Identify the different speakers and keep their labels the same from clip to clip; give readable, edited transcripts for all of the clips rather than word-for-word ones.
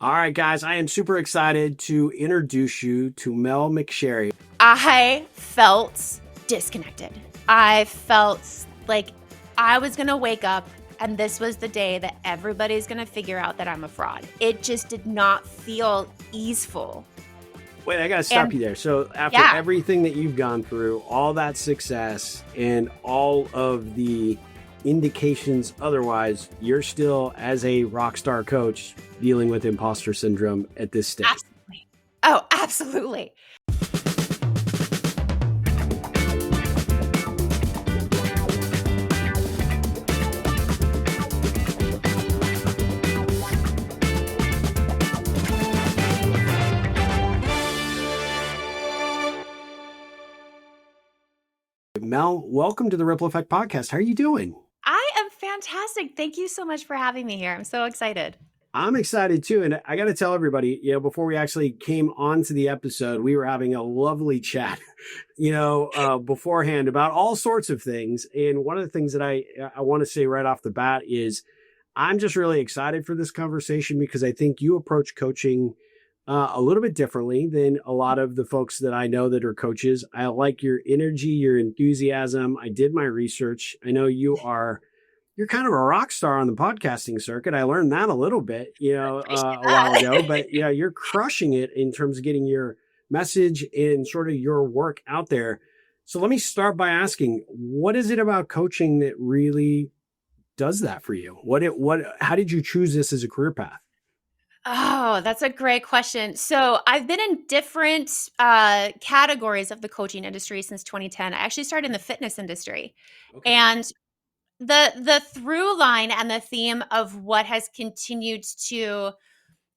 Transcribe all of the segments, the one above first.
Speaker 1: All right, guys, I am super excited to introduce you to Mel McSherry.
Speaker 2: I felt disconnected. I felt like I was going to wake up and this was the day that everybody's going to figure out that I'm a fraud. It just did not feel easeful.
Speaker 1: Wait, I got to stop
Speaker 2: And
Speaker 1: you there. So, after
Speaker 2: yeah,
Speaker 1: everything that you've gone through, all that success, and all of the indications otherwise, you're still, as a rock star coach, dealing with imposter syndrome at this stage.
Speaker 2: absolutely. Oh, absolutely.
Speaker 1: Mel, welcome to the Ripple Effect podcast. How are you doing?
Speaker 2: I am fantastic. Thank you so much for having me here. I'm so excited.
Speaker 1: I'm excited too. And I got to tell everybody, before we actually came onto the episode, we were having a lovely chat, beforehand about all sorts of things. And one of the things that I want to say right off the bat is I'm just really excited for this conversation because I think you approach coaching a little bit differently than a lot of the folks that I know that are coaches. I like your energy, your enthusiasm. I did my research. I know you're kind of a rock star on the podcasting circuit. I learned that a little bit,
Speaker 2: Appreciate
Speaker 1: a while
Speaker 2: that.
Speaker 1: ago, but you're crushing it in terms of getting your message and sort of your work out there. So let me start by asking, what is it about coaching that really does that for you? How did you choose this as a career path?
Speaker 2: Oh, that's a great question. So I've been in different categories of the coaching industry since 2010. I actually started in the fitness industry.
Speaker 1: Okay.
Speaker 2: And the through line and the theme of what has continued to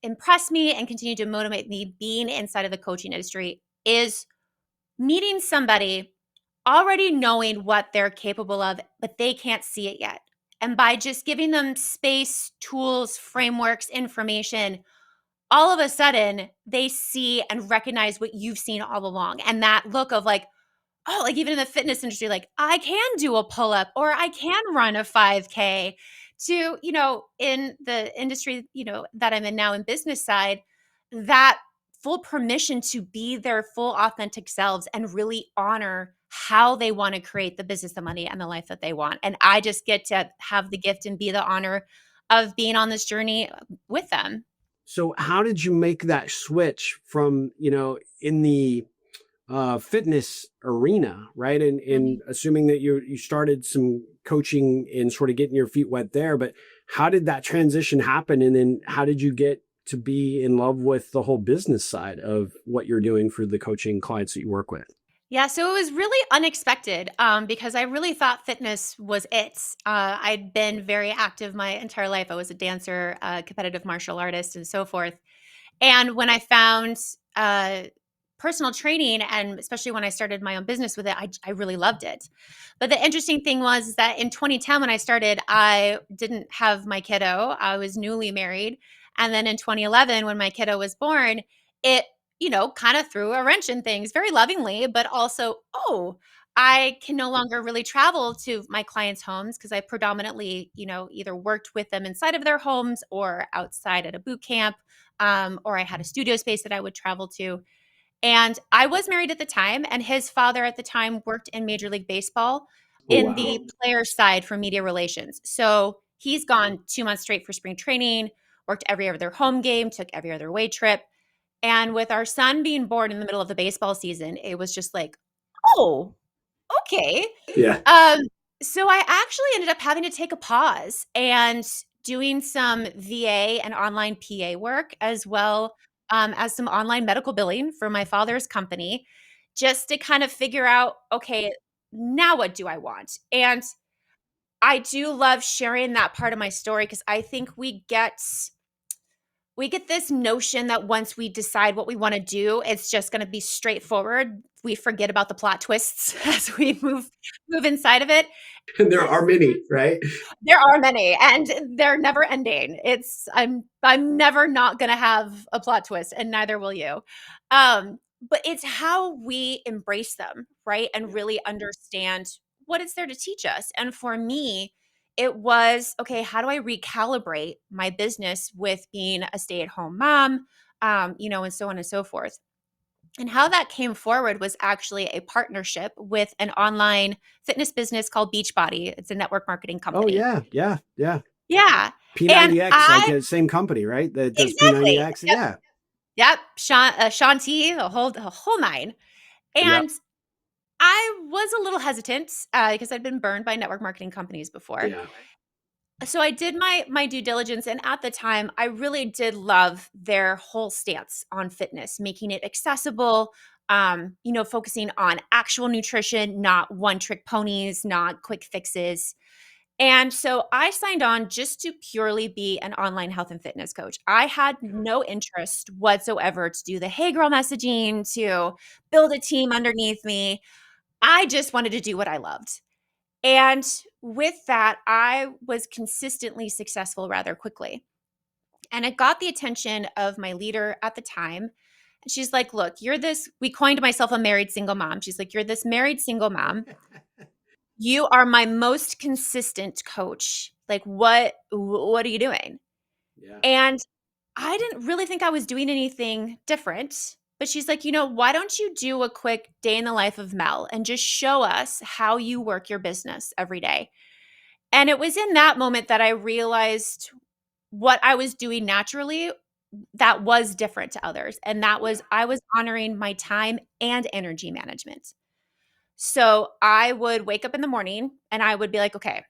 Speaker 2: impress me and continue to motivate me being inside of the coaching industry is meeting somebody already knowing what they're capable of, but they can't see it yet. And by just giving them space, tools, frameworks, information, all of a sudden they see and recognize what you've seen all along. And that look of like, oh, like even in the fitness industry, like I can do a pull up or I can run a 5K to, in the industry, that I'm in now in business side, that full permission to be their full authentic selves and really honor how they want to create the business, the money, and the life that they want. And I just get to have the gift and be the honor of being on this journey with them.
Speaker 1: So how did you make that switch from, in the fitness arena, right? And assuming that you started some coaching and sort of getting your feet wet there, but how did that transition happen? And then how did you get to be in love with the whole business side of what you're doing for the coaching clients that you work with?
Speaker 2: Yeah, so it was really unexpected because I really thought fitness was it. I'd been very active my entire life. I was a dancer, a competitive martial artist, and so forth. And when I found personal training, and especially when I started my own business with it, I really loved it. But the interesting thing was is that in 2010, when I started, I didn't have my kiddo. I was newly married. And then in 2011, when my kiddo was born, it, kind of threw a wrench in things very lovingly, but also, oh, I can no longer really travel to my clients' homes because I predominantly, either worked with them inside of their homes or outside at a boot camp, or I had a studio space that I would travel to. And I was married at the time, and his father at the time worked in Major League Baseball
Speaker 1: Oh,
Speaker 2: in
Speaker 1: wow.
Speaker 2: the player side for media relations. So he's gone 2 months straight for spring training, worked every other home game, took every other away trip. And with our son being born in the middle of the baseball season, it was just like, oh, okay.
Speaker 1: Yeah.
Speaker 2: Um, so I actually ended up having to take a pause and doing some VA and online PA work as well as some online medical billing for my father's company, just to kind of figure out, okay, now what do I want? And I do love sharing that part of my story because I think we get this notion that once we decide what we want to do, it's just going to be straightforward. We forget about the plot twists as we move inside of it.
Speaker 1: And there are many, right?
Speaker 2: There are many, and they're never ending. I'm never not going to have a plot twist, and neither will you. But it's how we embrace them, right, and
Speaker 1: Yeah.
Speaker 2: really understand what it's there to teach us. And for me, it was, okay, how do I recalibrate my business with being a stay-at-home mom, and so on and so forth. And how that came forward was actually a partnership with an online fitness business called Beachbody. It's a network marketing
Speaker 1: Oh
Speaker 2: company.
Speaker 1: yeah, yeah, yeah.
Speaker 2: Yeah. And
Speaker 1: P90X, like
Speaker 2: I
Speaker 1: same company, right? That does
Speaker 2: exactly.
Speaker 1: P90X.
Speaker 2: Yep.
Speaker 1: Yeah,
Speaker 2: Yep. Sean T, the whole nine.
Speaker 1: yep,
Speaker 2: And I was a little hesitant because I'd been burned by network marketing companies before.
Speaker 1: yeah.
Speaker 2: So I did my due diligence, and at the time, I really did love their whole stance on fitness, making it accessible, focusing on actual nutrition, not one-trick ponies, not quick fixes. And so I signed on just to purely be an online health and fitness coach. I had no interest whatsoever to do the "Hey girl" messaging, to build a team underneath me. I just wanted to do what I loved. And with that, I was consistently successful rather quickly. And it got the attention of my leader at the time. And she's like, "Look, we coined myself a married single mom. She's like, "You're this married single mom. You are my most consistent coach. Like, what are you doing?"
Speaker 1: Yeah.
Speaker 2: And I didn't really think I was doing anything different. But she's like, "Why don't you do a quick day in the life of Mel and just show us how you work your business every day?" And it was in that moment that I realized what I was doing naturally that was different to others, and that
Speaker 1: Yeah.
Speaker 2: was I was honoring my time and energy management. So, I would wake up in the morning and I would be like, "Okay,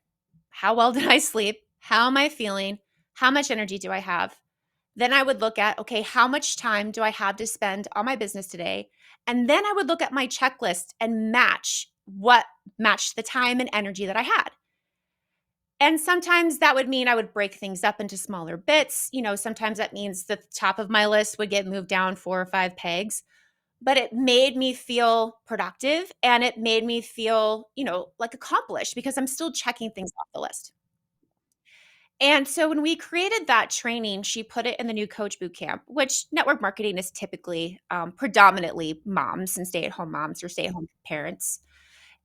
Speaker 2: how well did I sleep? How am I feeling? How much energy do I have?" Then I would look at, "Okay, how much time do I have to spend on my business today?" And then I would look at my checklist and match the time and energy that I had. And sometimes that would mean I would break things up into smaller bits. Sometimes that means the top of my list would get moved down 4 or 5 pegs, but it made me feel productive and it made me feel, like accomplished because I'm still checking things off the list. And so when we created that training, she put it in the new coach boot camp, which network marketing is typically predominantly moms and stay-at-home moms or stay-at-home parents.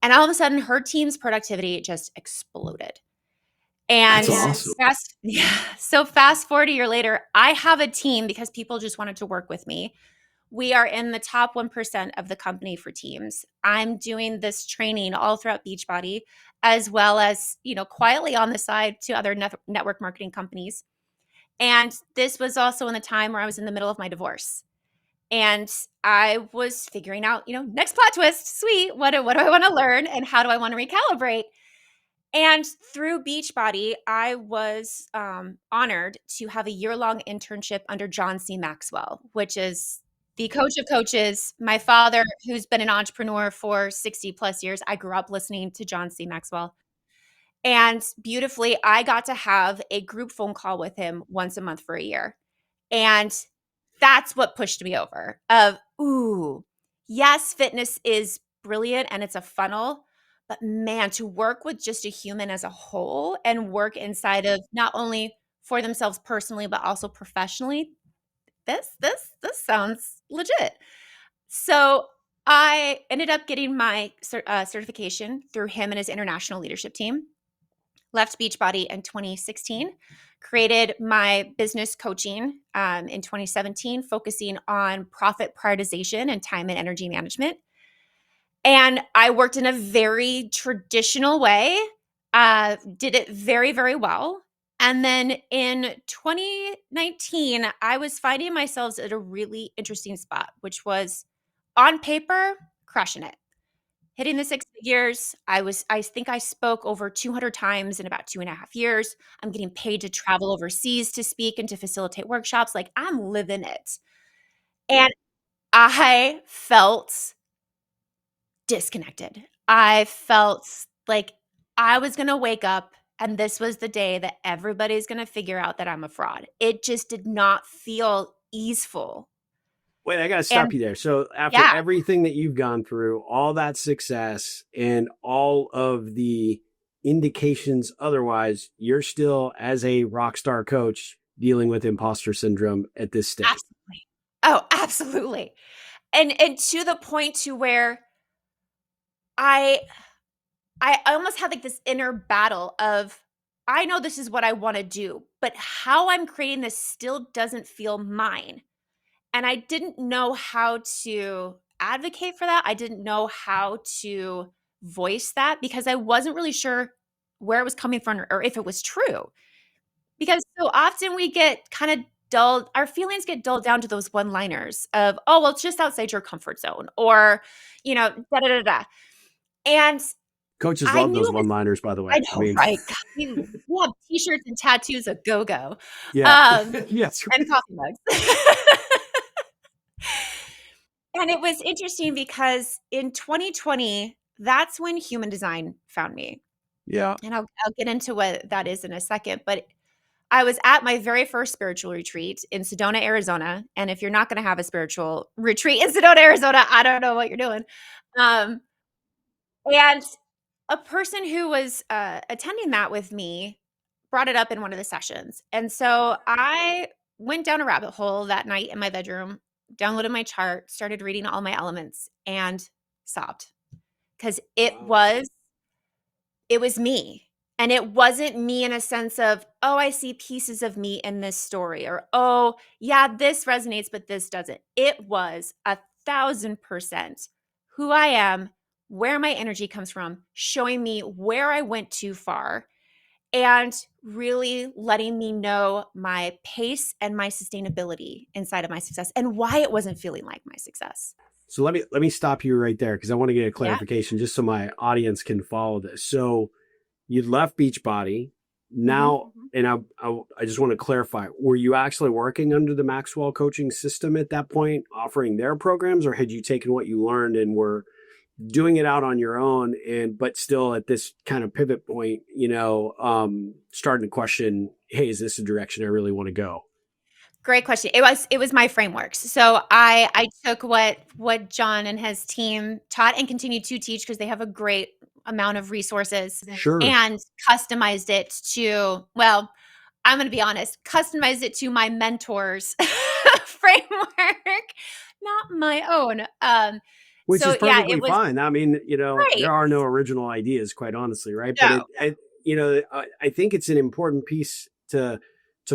Speaker 2: And all of a sudden, her team's productivity just exploded.
Speaker 1: That's
Speaker 2: And
Speaker 1: awesome.
Speaker 2: fast forward a year later, I have a team because people just wanted to work with me. We are in the top 1% of the company for teams. I'm doing this training all throughout Beachbody, as well as, quietly on the side to other network marketing companies. And this was also in the time where I was in the middle of my divorce. And I was figuring out, next plot twist, sweet, what do I want to learn and how do I want to recalibrate? And through Beachbody, I was honored to have a year-long internship under John C. Maxwell, which is the coach of coaches. My father, who's been an entrepreneur for 60 plus years, I grew up listening to John C. Maxwell. And beautifully, I got to have a group phone call with him once a month for a year. And that's what pushed me over of, ooh, yes, fitness is brilliant and it's a funnel, but man, to work with just a human as a whole and work inside of not only for themselves personally, but also professionally, this sounds legit. So I ended up getting my certification through him and his international leadership team. Left Beachbody in 2016, created my business coaching in 2017, focusing on profit prioritization and time and energy management. And I worked in a very traditional way, did it very, very well. And then in 2019, I was finding myself at a really interesting spot, which was on paper, crushing it. Hitting the 6 figures. I think I spoke over 200 times in about 2.5 years. I'm getting paid to travel overseas to speak and to facilitate workshops. Like, I'm living it. And I felt disconnected. I felt like I was gonna wake up and this was the day that everybody's gonna figure out that I'm a fraud. It just did not feel easeful.
Speaker 1: Wait, I got to stop
Speaker 2: And
Speaker 1: you there. So, after
Speaker 2: yeah.
Speaker 1: everything that you've gone through, all that success, and all of the indications otherwise, you're still, as a rock star coach, dealing with imposter syndrome at this stage.
Speaker 2: Absolutely. Oh, absolutely. And to the point to where I I almost had like this inner battle of I know this is what I want to do, but how I'm creating this still doesn't feel mine. And I didn't know how to advocate for that. I didn't know how to voice that because I wasn't really sure where it was coming from or if it was true. Because so often we get kind of dulled, our feelings get dulled down to those one liners of, oh, well, it's just outside your comfort zone or, da da da da. And
Speaker 1: Coaches
Speaker 2: I
Speaker 1: love
Speaker 2: knew
Speaker 1: those
Speaker 2: it was,
Speaker 1: one-liners, by the
Speaker 2: I
Speaker 1: way. I
Speaker 2: know,
Speaker 1: mean,
Speaker 2: right? God, we have t-shirts and tattoos a go-go,
Speaker 1: yeah,
Speaker 2: um,
Speaker 1: yes,
Speaker 2: and coffee mugs. And it was interesting because in 2020, that's when human design found me.
Speaker 1: yeah.
Speaker 2: And I'll get into what that is in a second, but I was at my very first spiritual retreat in Sedona, Arizona, and if you're not gonna have a spiritual retreat in Sedona, Arizona, I don't know what you're doing. Um, and a person who was, attending that with me brought it up in one of the sessions, and so I went down a rabbit hole that night in my bedroom, downloaded my chart, started reading all my elements, and sobbed because
Speaker 1: Wow.
Speaker 2: it was me. And it wasn't me in a sense of, oh, I see pieces of me in this story, or, oh, yeah, this resonates, but this doesn't. It was 1,000% who I am, where my energy comes from, showing me where I went too far, and really letting me know my pace and my sustainability inside of my success and why it wasn't feeling like my success.
Speaker 1: So let me stop you right there because I want to get a
Speaker 2: Yeah.
Speaker 1: clarification just so my audience can follow this. So you left Beachbody
Speaker 2: hmm
Speaker 1: now, and I just want to clarify: were you actually working under the Maxwell coaching system at that point, offering their programs, or had you taken what you learned and were doing it out on your own? And but still at this kind of pivot point, starting to question, hey, is this a direction I really want to go?
Speaker 2: Great question. It was my frameworks. So I took what John and his team taught and continue to teach because they have a great amount of resources
Speaker 1: Sure.
Speaker 2: and customized it to, well, I'm going to be honest, customized it to my mentor's framework, not my own.
Speaker 1: Which is
Speaker 2: So yeah, it
Speaker 1: perfectly
Speaker 2: was
Speaker 1: fine. I mean,
Speaker 2: right.
Speaker 1: there are no original ideas, quite honestly, right? But
Speaker 2: No.
Speaker 1: I think it's an important piece to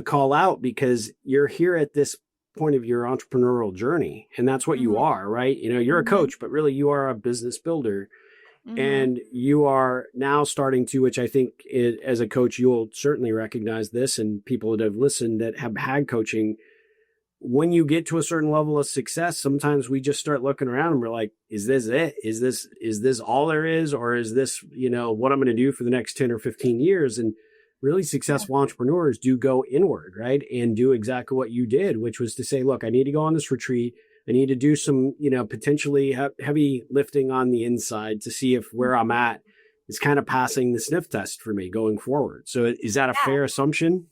Speaker 1: call out because you're here at this point of your entrepreneurial journey, and that's what you
Speaker 2: Mhm.
Speaker 1: are, right? You're a
Speaker 2: Mhm.
Speaker 1: coach, but really you are a business builder,
Speaker 2: Mhm.
Speaker 1: and you are now starting to, which I think as a coach, you'll certainly recognize this, and people that have listened that have had coaching when you get to a certain level of success, sometimes we just start looking around and we're like, is this it? Is this all there is? Or is this, what I'm going to do for the next 10 or 15 years? And really
Speaker 2: Yeah.
Speaker 1: successful entrepreneurs do go inward, right? And do exactly what you did, which was to say, look, I need to go on this retreat. I need to do some, potentially heavy lifting on the inside to see if where I'm at is kind of passing the sniff test for me going forward. So is that a
Speaker 2: Yeah.
Speaker 1: fair assumption?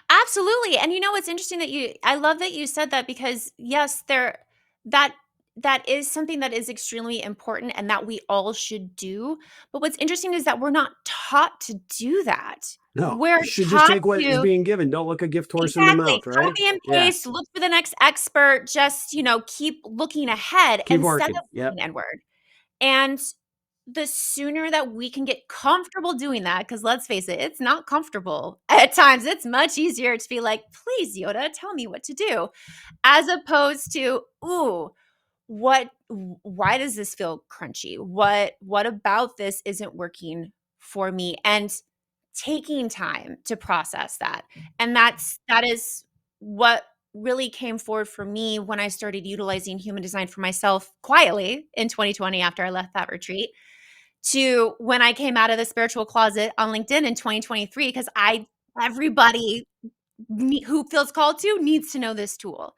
Speaker 2: Absolutely. And it's interesting that I love that you said that because yes, that that is something that is extremely important and that we all should do. But what's interesting is that we're not taught to do that.
Speaker 1: No,
Speaker 2: We're
Speaker 1: you should just
Speaker 2: taught
Speaker 1: take what is
Speaker 2: to
Speaker 1: being given. Don't look a gift horse in the
Speaker 2: exactly
Speaker 1: mouth, right?
Speaker 2: copy and
Speaker 1: Yeah.
Speaker 2: paste, look for the next expert, just, keep looking ahead
Speaker 1: Keep
Speaker 2: instead of
Speaker 1: working. Yep.
Speaker 2: looking inward. And the sooner that we can get comfortable doing that, because let's face it, it's not comfortable at times. It's much easier to be like, please, Yoda, tell me what to do, as opposed to, ooh, why does this feel crunchy? What about this isn't working for me? And taking time to process that. And that is what really came forward for me when I started utilizing human design for myself quietly in 2020 after I left that retreat to when I came out of the spiritual closet on LinkedIn in 2023 because I everybody who feels called to needs to know this tool,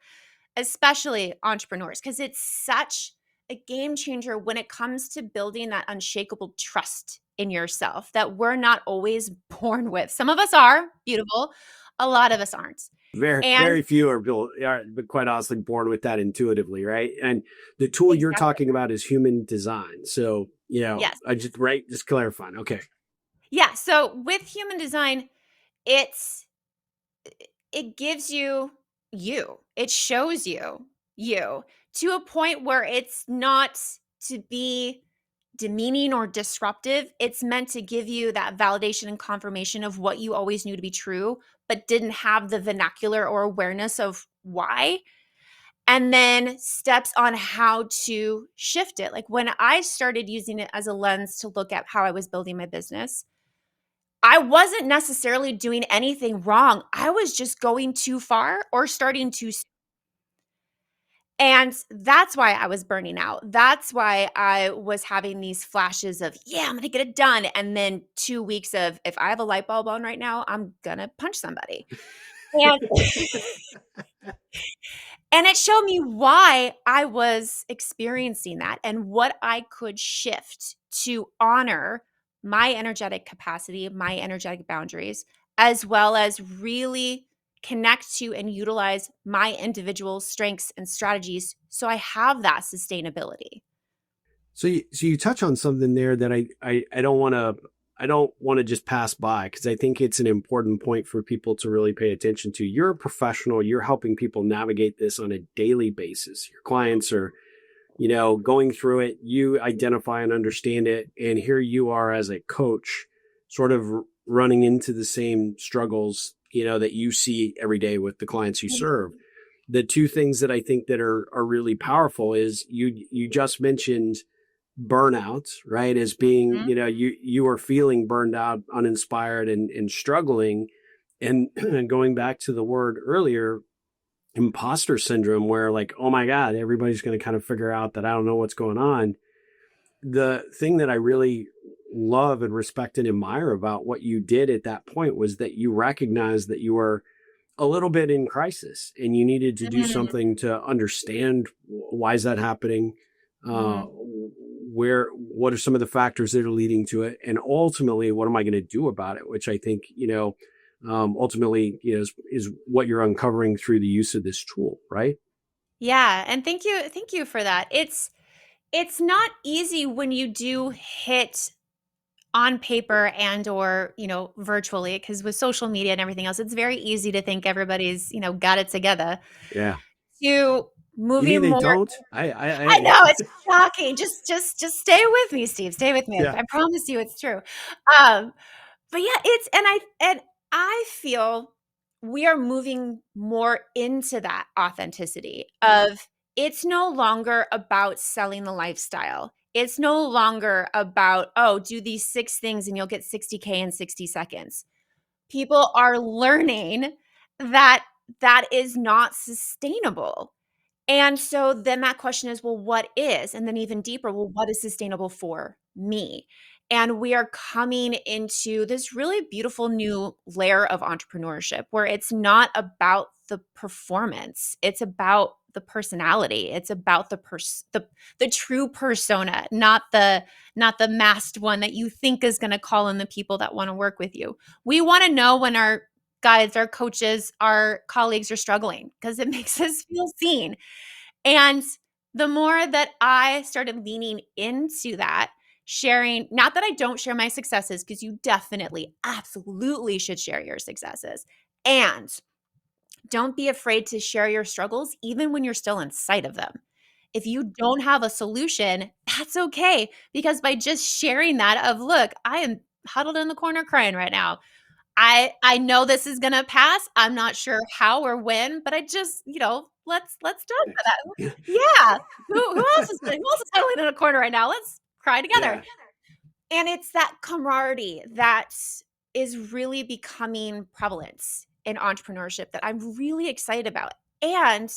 Speaker 2: especially entrepreneurs, because it's such a game changer when it comes to building that unshakable trust in yourself that we're not always born with. Some of us are beautiful, a lot of us aren't.
Speaker 1: Very,
Speaker 2: And
Speaker 1: very few are, but quite honestly, born with that intuitively, right? And the tool you're
Speaker 2: exactly.
Speaker 1: talking about is human design. So,
Speaker 2: Yes.
Speaker 1: I just clarifying. Okay.
Speaker 2: Yeah. So with human design, it's it gives you you. It shows you you to a point where it's not to be demeaning or disruptive. It's meant to give you that validation and confirmation of what you always knew to be true, but didn't have the vernacular or awareness of why. And then steps on how to shift it. Like when I started using it as a lens to look at how I was building my business, I wasn't necessarily doing anything wrong. I was just going too far or starting too. And that's why I was burning out. That's why I was having these flashes of, yeah, I'm going to get it done. And then 2 weeks of, if I have a light bulb on right now, I'm going to punch somebody. And, and it showed me why I was experiencing that and what I could shift to honor my energetic capacity, my energetic boundaries, as well as really connect to and utilize my individual strengths and strategies so I have that sustainability.
Speaker 1: So you touch on something there that I don't want to just pass by, because I think it's an important point for people to really pay attention to. You're a professional. You're helping people navigate this on a daily basis. Your clients are, going through it. You identify and understand it. And here you are as a coach, sort of running into the same struggles, that you see every day with the clients you serve. The two things that I think that are really powerful is you just mentioned burnout, right? As being,
Speaker 2: Mhm.
Speaker 1: you are feeling burned out, uninspired, and struggling. And going back to the word earlier, imposter syndrome, where like, oh my God, everybody's going to kind of figure out that I don't know what's going on. The thing that I really love and respect and admire about what you did at that point was that you recognized that you were a little bit in crisis and you needed to do
Speaker 2: Mhm.
Speaker 1: something to understand why is that happening, uh,
Speaker 2: Mhm.
Speaker 1: what are some of the factors that are leading to it, and ultimately what am I going to do about it, which I think ultimately is what you're uncovering through the use of this tool, right?
Speaker 2: Yeah, and thank you for that. It's not easy when you do hit on paper and or, virtually, because with social media and everything else, it's very easy to think everybody's, got it together.
Speaker 1: Yeah.
Speaker 2: To
Speaker 1: You mean
Speaker 2: moving
Speaker 1: they
Speaker 2: more.
Speaker 1: don't?
Speaker 2: I know, it's shocking. Just stay with me, Steve. Stay with me.
Speaker 1: Yeah.
Speaker 2: I promise you it's true. Um, but yeah, and I feel we are moving more into that authenticity of it's no longer about selling the lifestyle. It's no longer about, oh, do these 6 things and you'll get 60K in 60 seconds. People are learning that that is not sustainable. And so then that question is, well, what is? And then even deeper, well, what is sustainable for me? And we are coming into this really beautiful new layer of entrepreneurship where it's not about the performance. It's about the personality. It's about the true persona, not the masked one that you think is going to call in the people that want to work with you. We want to know when our guides, our coaches, our colleagues are struggling because it makes us feel seen. And the more that I started leaning into that, sharing, not that I don't share my successes, because you definitely, absolutely should share your successes. And don't be afraid to share your struggles, even when you're still in sight of them. If you don't have a solution, that's okay. Because by just sharing that, of look, I am huddled in the corner crying right now. I know this is gonna pass. I'm not sure how or when, but I just, let's talk about that. Yeah. Who else is huddling in a corner right now? Let's cry together.
Speaker 1: Yeah.
Speaker 2: And it's that camaraderie that is really becoming prevalent in entrepreneurship that I'm really excited about. And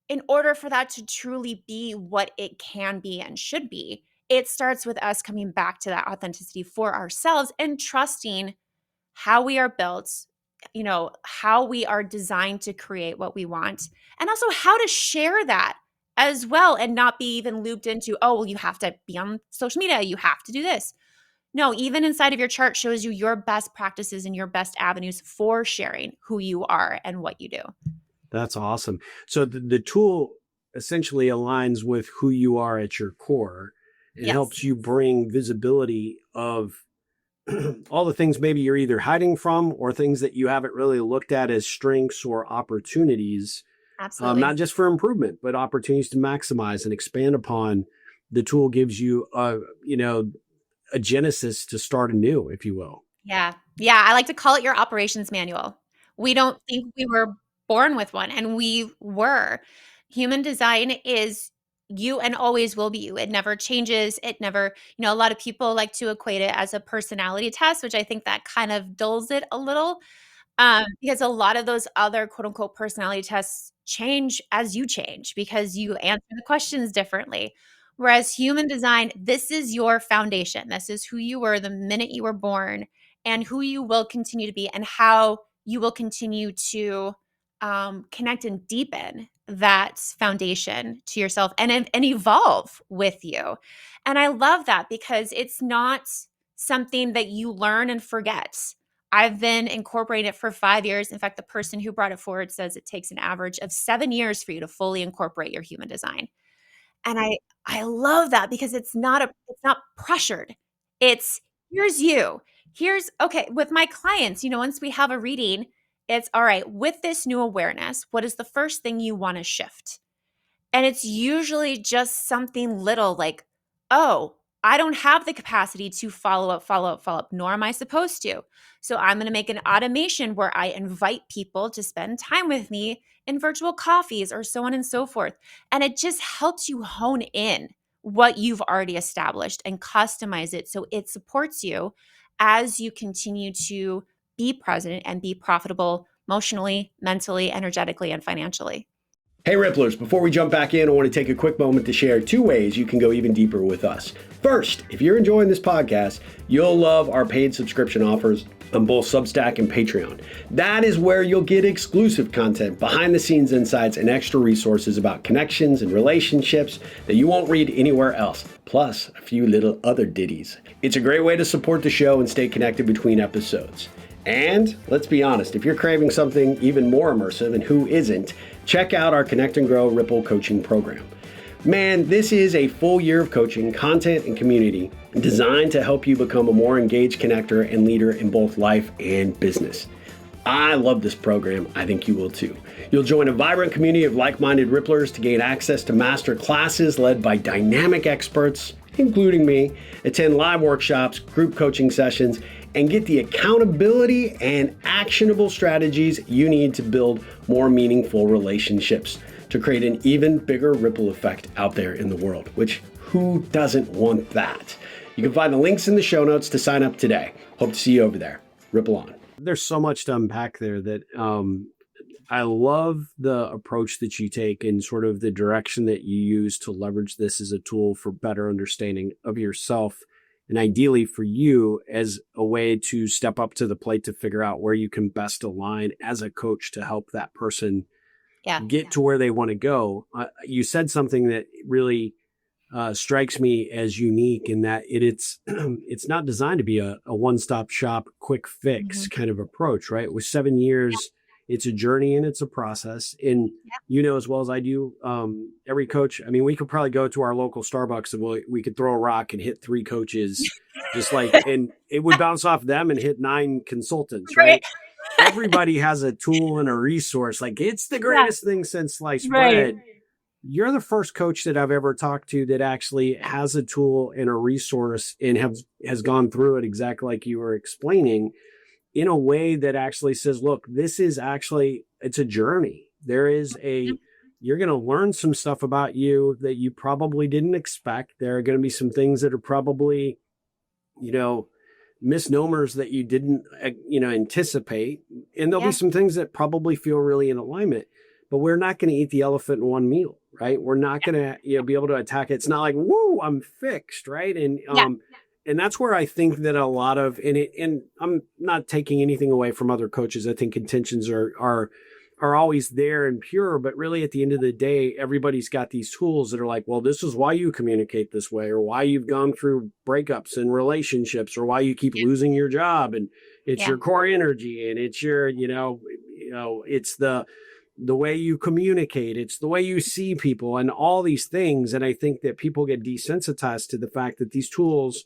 Speaker 2: in order for that to truly be what it can be and should be, it starts with us coming back to that authenticity for ourselves and trusting how we are built, how we are designed to create what we want, and also how to share that as well and not be even looped into, oh, well, you have to be on social media, you have to do this. No, even inside of your chart shows you your best practices and your best avenues for sharing who you are and what you do.
Speaker 1: That's awesome. So the tool essentially aligns with who you are at your core and
Speaker 2: Yes,
Speaker 1: helps you bring visibility of all the things maybe you're either hiding from or things that you haven't really looked at as strengths or opportunities,
Speaker 2: absolutely.
Speaker 1: not just for improvement, but opportunities to maximize and expand upon the tool gives you a genesis to start anew, if you will.
Speaker 2: Yeah. Yeah. I like to call it your operations manual. We don't think we were born with one, and we were. Human design is you and always will be you. It never changes. It never, a lot of people like to equate it as a personality test, which I think that kind of dulls it a little. Because a lot of those other quote unquote personality tests change as you change because you answer the questions differently. Whereas human design, this is your foundation. This is who you were the minute you were born and who you will continue to be and how you will continue to connect and deepen that foundation to yourself and evolve with you. And I love that because it's not something that you learn and forget. I've been incorporating it for 5 years. In fact, the person who brought it forward says it takes an average of 7 years for you to fully incorporate your human design. And I love that because it's not pressured. It's here's you. Here's okay, with my clients, once we have a reading, it's all right, with this new awareness, what is the first thing you want to shift? And it's usually just something little like, oh, I don't have the capacity to follow up, nor am I supposed to. So I'm going to make an automation where I invite people to spend time with me in virtual coffees or so on and so forth. And it just helps you hone in what you've already established and customize it so it supports you as you continue to be present and be profitable emotionally, mentally, energetically, and financially.
Speaker 3: Hey Ripplers, before we jump back in, I want to take a quick moment to share 2 ways you can go even deeper with us. First, if you're enjoying this podcast, you'll love our paid subscription offers on both Substack and Patreon. That is where you'll get exclusive content, behind the scenes insights, and extra resources about connections and relationships that you won't read anywhere else, plus a few little other ditties. It's a great way to support the show and stay connected between episodes. And let's be honest, if you're craving something even more immersive, and who isn't, check out our Connect and Grow Ripple coaching program. Man, this is a full year of coaching, content, and community designed to help you become a more engaged connector and leader in both life and business. I love this program. I think you will too. You'll join a vibrant community of like-minded Ripplers to gain access to master classes led by dynamic experts, including me, attend live workshops, group coaching sessions, and get the accountability and actionable strategies you need to build more meaningful relationships to create an even bigger ripple effect out there in the world, which who doesn't want that? You can find the links in the show notes to sign up today. Hope to see you over there. Ripple on.
Speaker 1: There's so much to unpack there that I love the approach that you take and sort of the direction that you use to leverage this as a tool for better understanding of yourself. And ideally for you as a way to step up to the plate to figure out where you can best align as a coach to help that person get to where they want to go. You said something that really strikes me as unique in that it's it's not designed to be a one-stop shop, quick fix kind of approach, right? With 7 years, it's a journey and it's a process. And as well as I do, every coach, I mean, we could probably go to our local Starbucks and we could throw a rock and hit 3 coaches just like, and it would bounce off them and hit 9 consultants, right? Everybody has a tool and a resource. Like it's the greatest thing since sliced bread. You're the first coach that I've ever talked to that actually has a tool and a resource and has gone through it exactly like you were explaining in a way that actually says, look, this is actually, it's a journey. You're going to learn some stuff about you that you probably didn't expect. There are going to be some things that are probably, misnomers that you didn't, anticipate. And there'll be some things that probably feel really in alignment, but we're not going to eat the elephant in one meal, right? We're not going to, be able to attack it. It's not like, woo, I'm fixed, right? And, and that's where I think that a lot of, and I'm not taking anything away from other coaches. I think intentions are always there and pure, but really at the end of the day, everybody's got these tools that are like, well, this is why you communicate this way, or why you've gone through breakups and relationships, or why you keep losing your job. And it's your core energy, and it's your, it's the way you communicate, it's the way you see people and all these things. And I think that people get desensitized to the fact that these tools,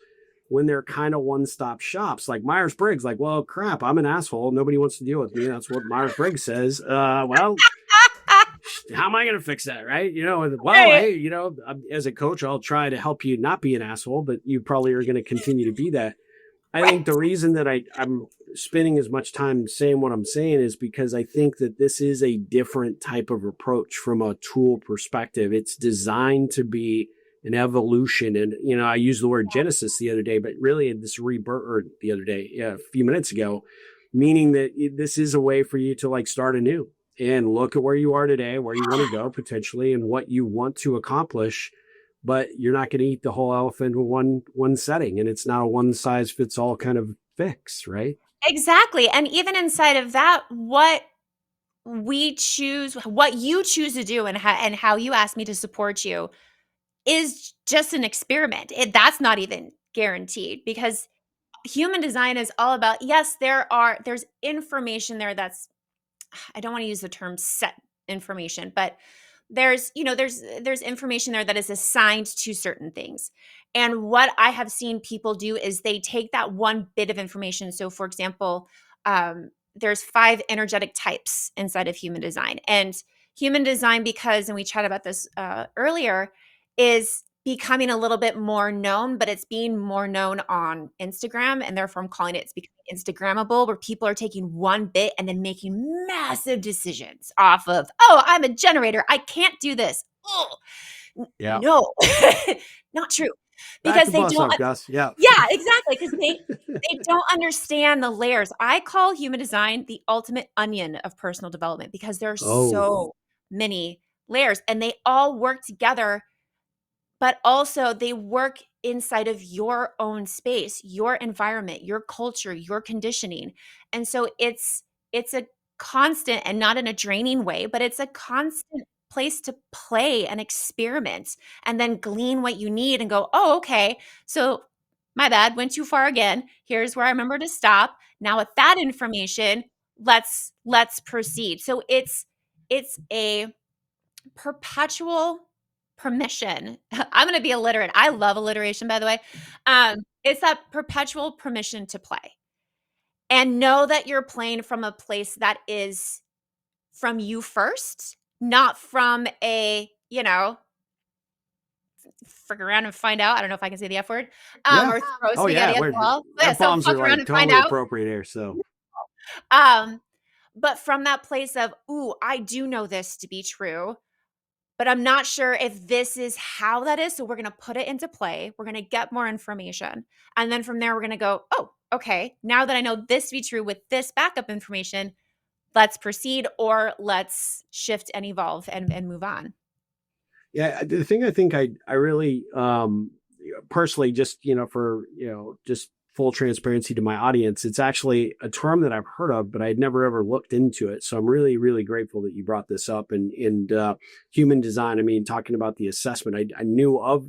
Speaker 1: when they're kind of one-stop shops, like Myers-Briggs, like, well, crap, I'm an asshole. Nobody wants to deal with me. That's what Myers-Briggs says. Well, how am I going to fix that? Right.
Speaker 2: Right.
Speaker 1: Hey, as a coach, I'll try to help you not be an asshole, but you probably are going to continue to be that. I think
Speaker 2: Right.
Speaker 1: the reason that I'm spending as much time saying what I'm saying is because I think that this is a different type of approach from a tool perspective. It's designed to be an evolution. And, I used the word genesis the other day, but really this rebirth, or the other day, a few minutes ago, meaning that this is a way for you to like start anew and look at where you are today, where you want to go potentially, and what you want to accomplish. But you're not going to eat the whole elephant in one setting, and it's not a one size fits all kind of fix, right?
Speaker 2: Exactly. And even inside of that, what you choose to do, and how you ask me to support you is just an experiment. That's not even guaranteed, because human design is all about, yes, there's information there that's, I don't want to use the term set information, but there's information there that is assigned to certain things. And what I have seen people do is they take that one bit of information. So for example, there's 5 energetic types inside of human design. And human design, because, and we chatted about this earlier, is becoming a little bit more known, but it's being more known on Instagram, and therefore I'm calling it's becoming Instagrammable, where people are taking one bit and then making massive decisions off of, oh, I'm a generator, I can't do this. Oh,
Speaker 1: Yeah.
Speaker 2: no, not true.
Speaker 1: Back
Speaker 2: Because
Speaker 1: the
Speaker 2: they
Speaker 1: bus
Speaker 2: don't,
Speaker 1: up, Gus. Yeah.
Speaker 2: yeah, exactly. Because they don't understand the layers. I call human design the ultimate onion of personal development, because there are
Speaker 1: Oh,
Speaker 2: so many layers and they all work together, but also they work inside of your own space, your environment, your culture, your conditioning. And so it's a constant, and not in a draining way, but it's a constant place to play and experiment, and then glean what you need and go, "Oh, okay. So my bad, went too far again. Here's where I remember to stop. Now with that information, let's proceed." So it's a perpetual permission. I'm going to be illiterate. I love alliteration, by the way. It's that perpetual permission to play, and know that you're playing from a place that is from you first, not from a, frick around and find out. I don't know if I can say the F word,
Speaker 1: yeah.
Speaker 2: or throw
Speaker 1: Oh, yeah.
Speaker 2: spaghetti at the wall. Yeah,
Speaker 1: F
Speaker 2: so
Speaker 1: bombs
Speaker 2: fuck
Speaker 1: are
Speaker 2: around
Speaker 1: like
Speaker 2: and find
Speaker 1: totally
Speaker 2: out.
Speaker 1: appropriate here. So,
Speaker 2: Um, but from that place of, ooh, I do know this to be true, but I'm not sure if this is how that is. So we're going to put it into play. We're going to get more information. And then from there, we're going to go, oh, okay, now that I know this to be true with this backup information, let's proceed, or let's shift and evolve and move on.
Speaker 1: yeah, the thing I think I really personally, just for just full transparency to my audience, it's actually a term that I've heard of, but I'd never ever looked into it. So I'm really really grateful that you brought this up. And human design. I mean, talking about the assessment, I knew of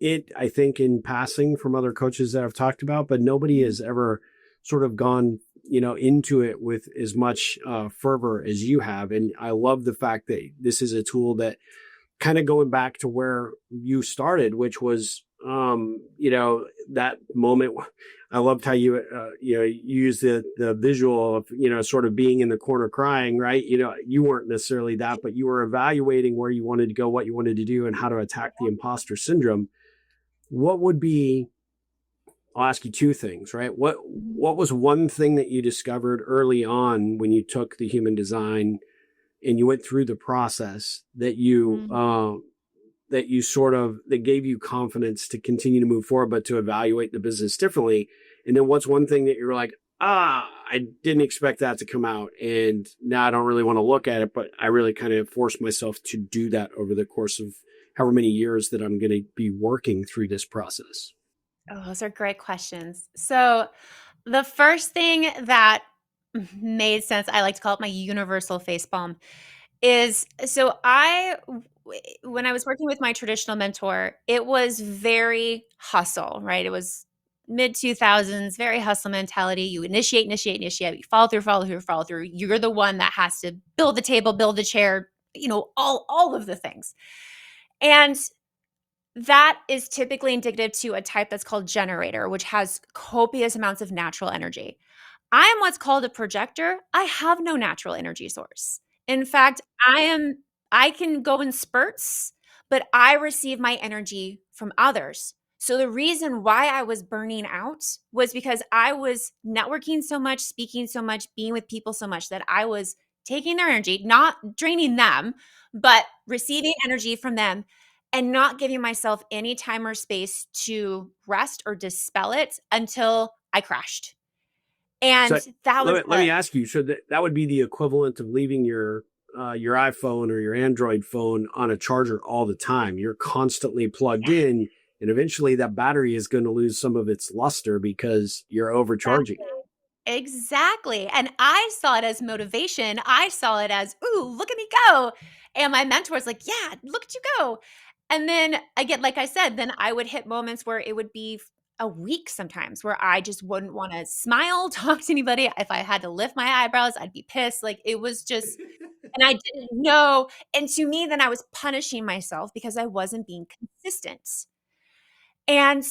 Speaker 1: it, I think, in passing from other coaches that I've talked about, but nobody has ever sort of gone into it with as much fervor as you have. And I love the fact that this is a tool that, kind of going back to where you started, which was, that moment. I loved how you use the visual of, sort of being in the corner crying, right? You weren't necessarily that, but you were evaluating where you wanted to go, what you wanted to do, and how to attack the imposter syndrome. What would be, I'll ask you 2 things, right? What was one thing that you discovered early on when you took the human design and you went through the process that that gave you confidence to continue to move forward, but to evaluate the business differently? And then what's one thing that you're like, I didn't expect that to come out, and now I don't really want to look at it, but I really kind of forced myself to do that over the course of however many years that I'm going to be working through this process?
Speaker 2: Oh, those are great questions. So the first thing that made sense, I like to call it my universal face palm, is, so when I was working with my traditional mentor, it was very hustle, right? It was mid 2000s, very hustle mentality. You initiate, initiate, initiate, you follow through, follow through, follow through. You're the one that has to build the table, build the chair, all of the things. And that is typically indicative to a type that's called generator, which has copious amounts of natural energy. I am what's called a projector. I have no natural energy source. In fact, I am I can go in spurts, but I receive my energy from others. So the reason why I was burning out was because I was networking so much, speaking so much, being with people so much that I was taking their energy, not draining them, but receiving energy from them and not giving myself any time or space to rest or dispel it until I crashed. And
Speaker 1: So
Speaker 2: that was
Speaker 1: let me ask you. So that would be the equivalent of leaving your iPhone or your Android phone on a charger all the time. You're constantly plugged in, and eventually that battery is going to lose some of its luster because you're overcharging it.
Speaker 2: Exactly. And I saw it as motivation. I saw it as, ooh, look at me go. And my mentor's like, yeah, look at you go. And then again, like I said, then I would hit moments where it would be a week sometimes where I just wouldn't want to smile, talk to anybody. If I had to lift my eyebrows, I'd be pissed. Like it was just, and I didn't know. And to me, then I was punishing myself because I wasn't being consistent. And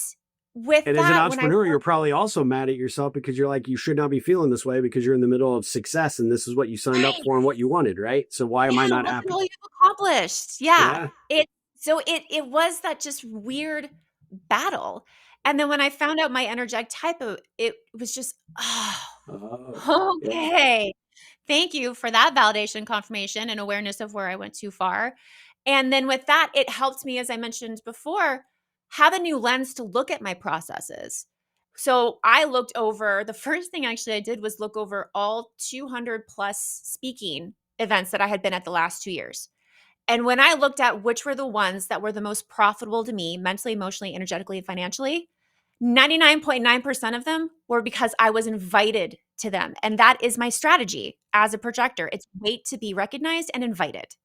Speaker 2: with
Speaker 1: And as an
Speaker 2: that, when I
Speaker 1: entrepreneur, you're probably also mad at yourself because you're like, you should not be feeling this way because you're in the middle of success and this is what you signed up
Speaker 2: right,
Speaker 1: for and what you wanted, right? So why am I
Speaker 2: yeah,
Speaker 1: not
Speaker 2: look at all
Speaker 1: happy?
Speaker 2: you've accomplished. Yeah.
Speaker 1: Yeah.
Speaker 2: It was that just weird battle. And then when I found out my energetic type of it was just,
Speaker 1: Oh,
Speaker 2: oh,
Speaker 1: yeah.
Speaker 2: okay. Thank you for that validation, confirmation, and awareness of where I went too far. And then with that, it helped me, as I mentioned before, have a new lens to look at my processes. So I looked over, the first thing actually I did was look over all 200 plus speaking events that I had been at the last 2 years. And when I looked at which were the ones that were the most profitable to me mentally, emotionally, energetically, and financially, 99.9% of them were because I was invited to them. And that is my strategy as a projector. It's wait to be recognized and invited.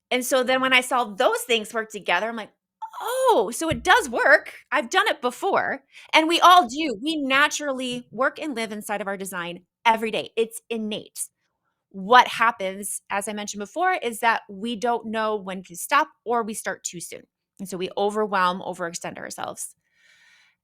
Speaker 2: And so then when I saw those things work together, I'm like, oh, so it does work. I've done it before. And we all do. We naturally work and live inside of our design every day. It's innate. What happens, as I mentioned before, is that we don't know when to stop or we start too soon. And so we overwhelm, overextend ourselves.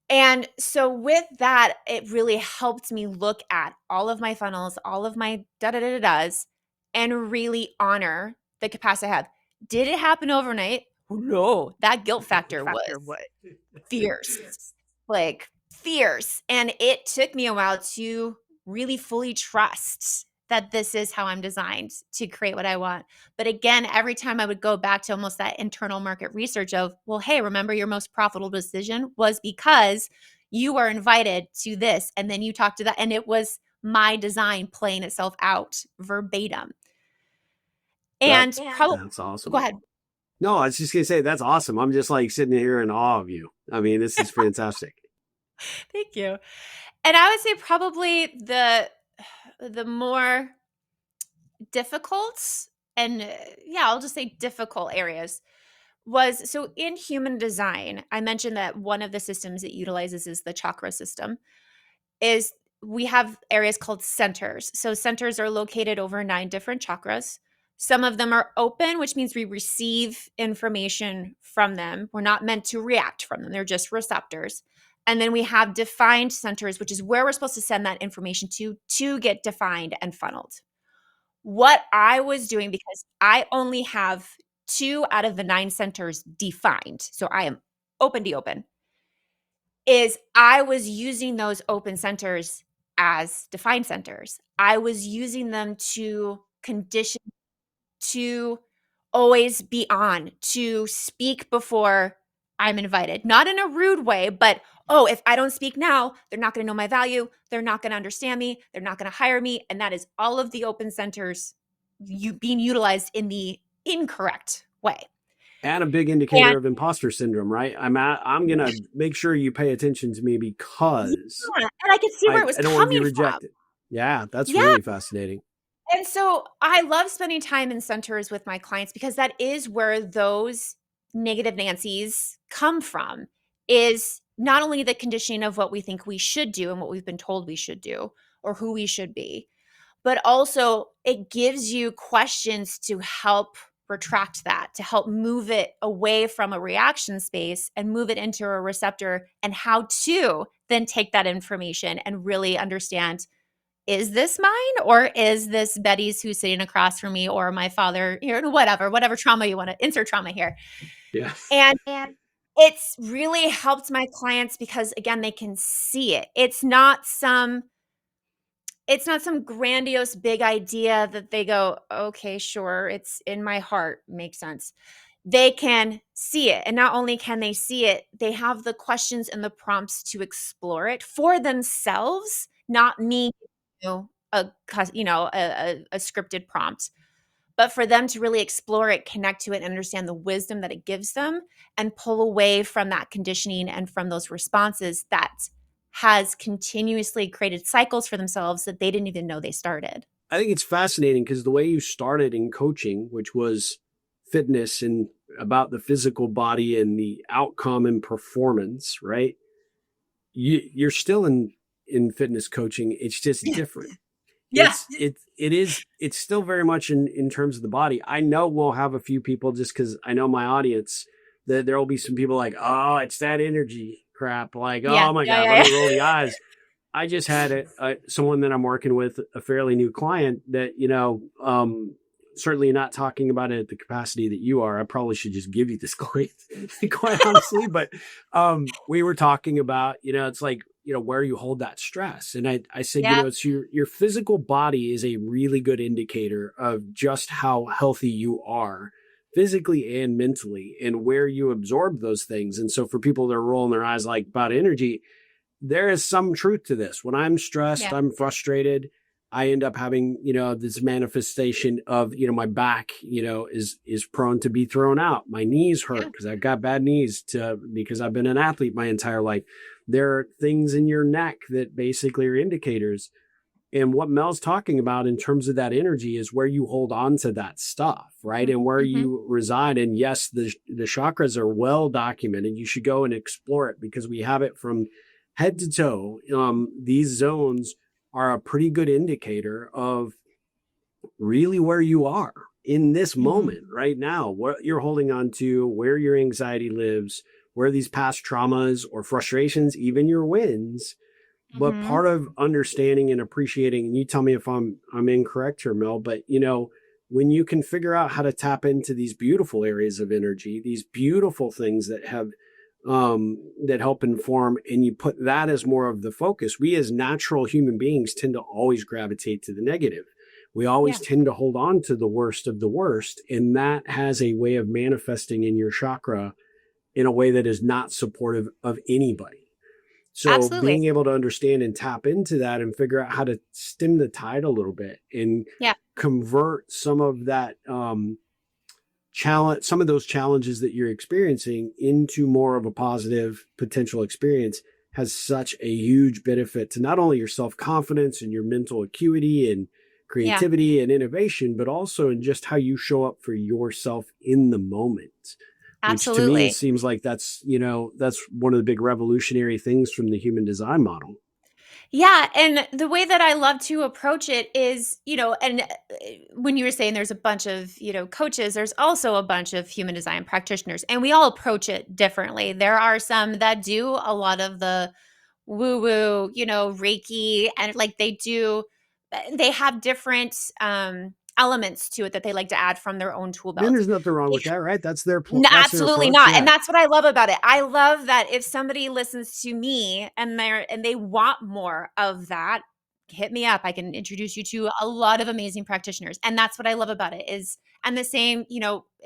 Speaker 2: And so with that, it really helped me look at all of my funnels, all of my da da da da da's, and really honor the capacity I have. Did it happen overnight? No, that guilt factor was fierce, like fierce. And it took me a while to really fully trust that this is how I'm designed to create what I want. But again, every time I would go back to almost that internal market research of, well, hey, remember your most profitable decision was because you were invited to this and then you talked to that. And it was my design playing itself out verbatim. And probably,
Speaker 1: That's
Speaker 2: go
Speaker 1: awesome.
Speaker 2: ahead.
Speaker 1: No, I was just gonna say that's awesome. I'm just like sitting here in awe of you. I mean, this is fantastic.
Speaker 2: Thank you. And I would say probably the more difficult and yeah, I'll just say difficult areas was so in human design, I mentioned that one of the systems it utilizes is the chakra system. Is we have areas called centers. So centers are located over 9 different chakras. Some of them are open, which means we receive information from them. We're not meant to react from them. They're just receptors. And then we have defined centers, which is where we're supposed to send that information to get defined and funneled. What I was doing, because I only have 2 out of the 9 centers defined, so I am open to open, is I was using those open centers as defined centers. I was using them to condition to always be on, to speak before I'm invited. Not in a rude way, but oh, if I don't speak now, they're not going to know my value. They're not going to understand me. They're not going to hire me. And that is all of the open centers being utilized in the incorrect way.
Speaker 1: And a big
Speaker 2: And
Speaker 1: indicator of imposter syndrome, right? I'm gonna make sure you pay attention to me because
Speaker 2: yeah, and I could see where it was
Speaker 1: I don't want to be
Speaker 2: coming from.
Speaker 1: rejected. Yeah, that's
Speaker 2: Yeah.
Speaker 1: really fascinating.
Speaker 2: And so I love spending time in centers with my clients because that is where those negative Nancy's come from, is not only the conditioning of what we think we should do and what we've been told we should do or who we should be, but also it gives you questions to help retract that, to help move it away from a reaction space and move it into a receptor, and how to then take that information and really understand is this mine or is this Betty's who's sitting across from me, or my father, whatever trauma you want to insert trauma here.
Speaker 1: Yeah.
Speaker 2: And it's really helped my clients because, again, they can see it. It's not some grandiose big idea that they go, okay, sure, it's in my heart, makes sense. They can see it. And not only can they see it, they have the questions and the prompts to explore it for themselves, not me, a scripted prompt, but for them to really explore it, connect to it, and understand the wisdom that it gives them, and pull away from that conditioning and from those responses that has continuously created cycles for themselves that they didn't even know they started.
Speaker 1: I think it's fascinating because the way you started in coaching, which was fitness and about the physical body and the outcome and performance, right? You're still in fitness coaching. It's just different.
Speaker 2: Yeah.
Speaker 1: It's still very much in terms of the body. I know we'll have a few people, just because I know my audience, that there will be some people like, oh, it's that energy crap. Like,
Speaker 2: Yeah.
Speaker 1: oh my God, let me roll the eyes. I just had someone that I'm working with, a fairly new client that, certainly not talking about it at the capacity that you are. I probably should just give you this quite honestly, but we were talking about, it's like, where you hold that stress. And I said,
Speaker 2: Yeah.
Speaker 1: it's your physical body is a really good indicator of just how healthy you are physically and mentally, and where you absorb those things. And so for people that are rolling their eyes like about energy, there is some truth to this. When I'm stressed,
Speaker 2: Yeah.
Speaker 1: I'm frustrated, I end up having, this manifestation of, my back, is prone to be thrown out. My knees hurt because I've got bad knees because I've been an athlete my entire life. There are things in your neck that basically are indicators. And what Mel's talking about in terms of that energy is where you hold on to that stuff, right? And where you reside. And yes, the chakras are well documented. You should go and explore it because we have it from head to toe. These zones are a pretty good indicator of really where you are in this moment right now, what you're holding on to, where your anxiety lives, where these past traumas or frustrations, even your wins. But part of understanding and appreciating, and you tell me if I'm incorrect here, Mel, but when you can figure out how to tap into these beautiful areas of energy, these beautiful things that have that help inform, and you put that as more of the focus. We as natural human beings tend to always gravitate to the negative. We always tend to hold on to the worst of the worst, and that has a way of manifesting in your chakra in a way that is not supportive of anybody. So
Speaker 2: Absolutely.
Speaker 1: being able to understand and tap into that and figure out how to stem the tide a little bit and convert some of that challenge, some of those challenges that you're experiencing into more of a positive potential experience has such a huge benefit to not only your self-confidence and your mental acuity and creativity and innovation, but also in just how you show up for yourself in the moment.
Speaker 2: Absolutely.
Speaker 1: Which to me, it seems like that's one of the big revolutionary things from the human design model.
Speaker 2: Yeah. And the way that I love to approach it is, and when you were saying there's a bunch of, coaches, there's also a bunch of human design practitioners, and we all approach it differently. There are some that do a lot of the woo woo, Reiki, and like they have different elements to it that they like to add from their own tool belt.
Speaker 1: And there's nothing wrong with that, right? That's their
Speaker 2: No,
Speaker 1: that's
Speaker 2: absolutely
Speaker 1: their
Speaker 2: not.
Speaker 1: approach.
Speaker 2: And that's what I love about it. I love that if somebody listens to me and they want more of that, hit me up. I can introduce you to a lot of amazing practitioners. And that's what I love about it is, and the same,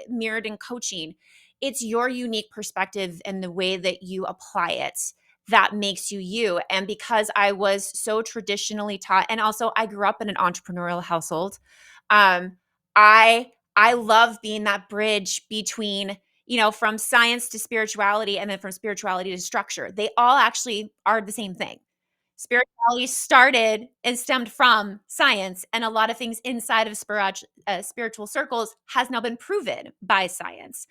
Speaker 2: mirrored in coaching. It's your unique perspective and the way that you apply it that makes you you. And because I was so traditionally taught, and also I grew up in an entrepreneurial household, um, I love being that bridge between, from science to spirituality, and then from spirituality to structure. They all actually are the same thing. Spirituality started and stemmed from science, and a lot of things inside of spiritual circles has now been proven by science.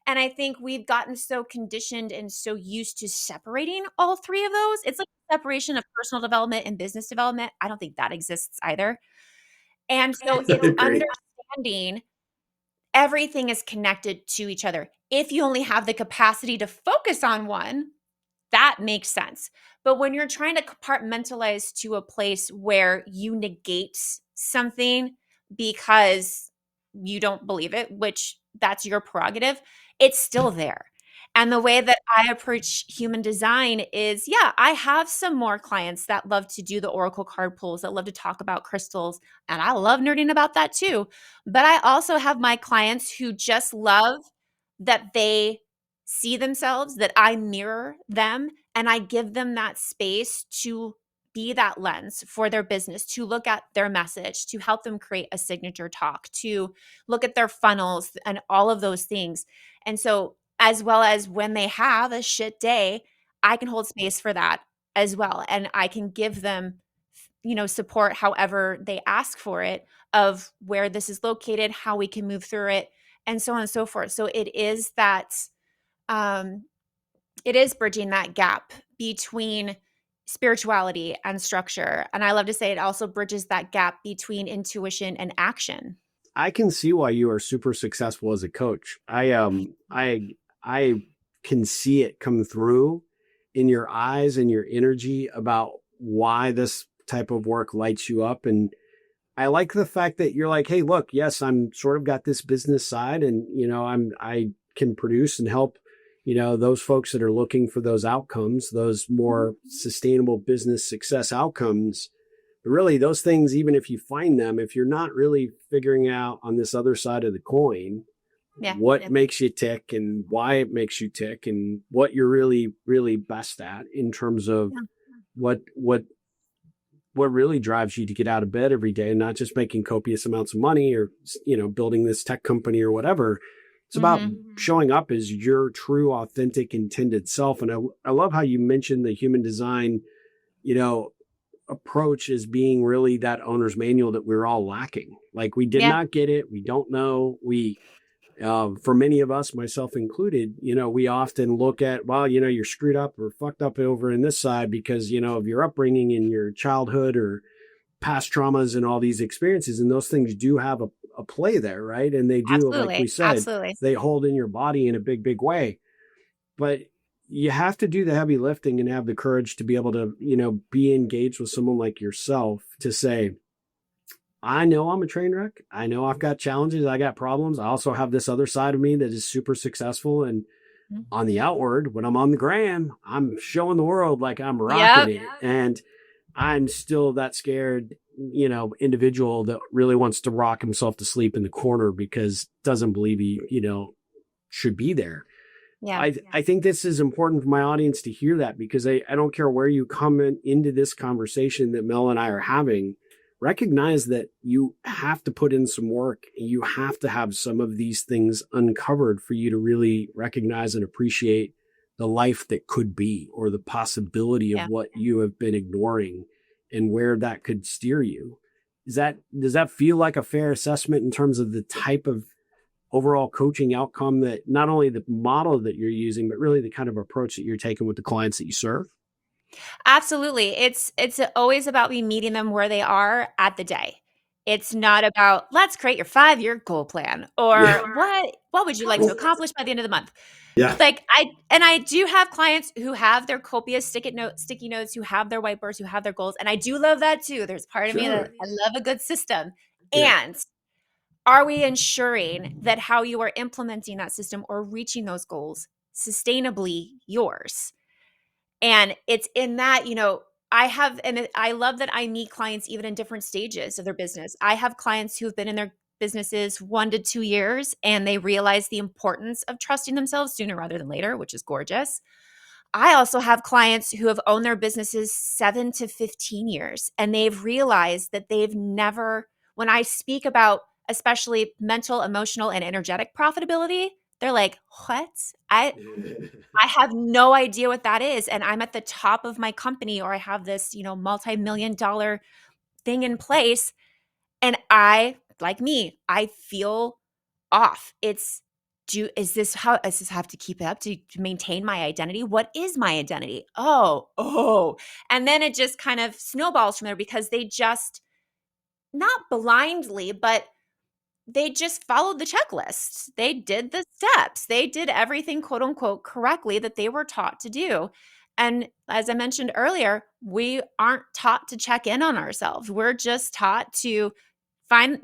Speaker 2: And I think we've gotten so conditioned and so used to separating all three of those. It's like separation of personal development and business development. I don't think that exists either. And so it's understanding everything is connected to each other. If you only have the capacity to focus on one, that makes sense. But when you're trying to compartmentalize to a place where you negate something because you don't believe it, which that's your prerogative, it's still there. And the way that I approach human design is, yeah, I have some more clients that love to do the oracle card pulls, that love to talk about crystals, and I love nerding about that too. But I also have my clients who just love that they see themselves, that I mirror them, and I give them that space to be that lens for their business, to look at their message, to help them create a signature talk, to look at their funnels and all of those things. And so, as well as when they have a shit day, I can hold space for that as well. And I can give them, support however they ask for it, of where this is located, how we can move through it, and so on and so forth. So it is that, um, it is bridging that gap between spirituality and structure. And I love to say it also bridges that gap between intuition and action.
Speaker 1: I can see why you are super successful as a coach. I can see it come through in your eyes and your energy about why this type of work lights you up. And I like the fact that you're like, hey, look, yes, I'm sort of got this business side, and I can produce and help, those folks that are looking for those outcomes, those more sustainable business success outcomes. But really, those things, even if you find them, if you're not really figuring out on this other side of the coin, what makes you tick and why it makes you tick and what you're really, really best at in terms of what really drives you to get out of bed every day, and not just making copious amounts of money or, building this tech company or whatever. It's about showing up as your true, authentic, intended self. And I love how you mentioned the human design, approach as being really that owner's manual that we're all lacking. Like, we did not get it. We don't know. For many of us, myself included, we often look at, well, you're screwed up or fucked up over in this side because, of your upbringing and your childhood or past traumas and all these experiences. And those things do have a play there, right? And they do, like we said, they hold in your body in a big, big way. But you have to do the heavy lifting and have the courage to be able to, be engaged with someone like yourself to say, I know I'm a train wreck. I know I've got challenges. I got problems. I also have this other side of me that is super successful. And on the outward, when I'm on the gram, I'm showing the world like I'm rocking it. And I'm still that scared, individual that really wants to rock himself to sleep in the corner because doesn't believe he, should be there. Yeah. I think this is important for my audience to hear that, because I don't care where you come into this conversation that Mel and I are having. Recognize that you have to put in some work. You have to have some of these things uncovered for you to really recognize and appreciate the life that could be, or the possibility of what you have been ignoring and where that could steer you. Does that feel like a fair assessment in terms of the type of overall coaching outcome, that not only the model that you're using, but really the kind of approach that you're taking with the clients that you serve?
Speaker 2: Absolutely. It's always about me meeting them where they are at the day. It's not about, let's create your 5-year goal plan, or what would you like to accomplish by the end of the month?
Speaker 3: Yeah.
Speaker 2: Like, I do have clients who have their copious sticky notes, who have their whiteboards, who have their goals. And I do love that too. There's part of me that I love a good system. Yeah. And are we ensuring that how you are implementing that system or reaching those goals sustainably yours? And it's in that, I love that I meet clients even in different stages of their business. I have clients who've been in their businesses 1 to 2 years, and they realize the importance of trusting themselves sooner rather than later, which is gorgeous. I also have clients who have owned their businesses 7 to 15 years, and they've realized that they've never, when I speak about especially mental, emotional, and energetic profitability, they're like, what? I have no idea what that is. And I'm at the top of my company, or I have this, multi-million-dollar thing in place. And I feel off. Does this have to keep it up to maintain my identity? What is my identity? Oh. And then it just kind of snowballs from there, because they just, not blindly, but they just followed the checklist. They did the steps. They did everything, quote unquote, correctly that they were taught to do. And as I mentioned earlier, we aren't taught to check in on ourselves. We're just taught to find,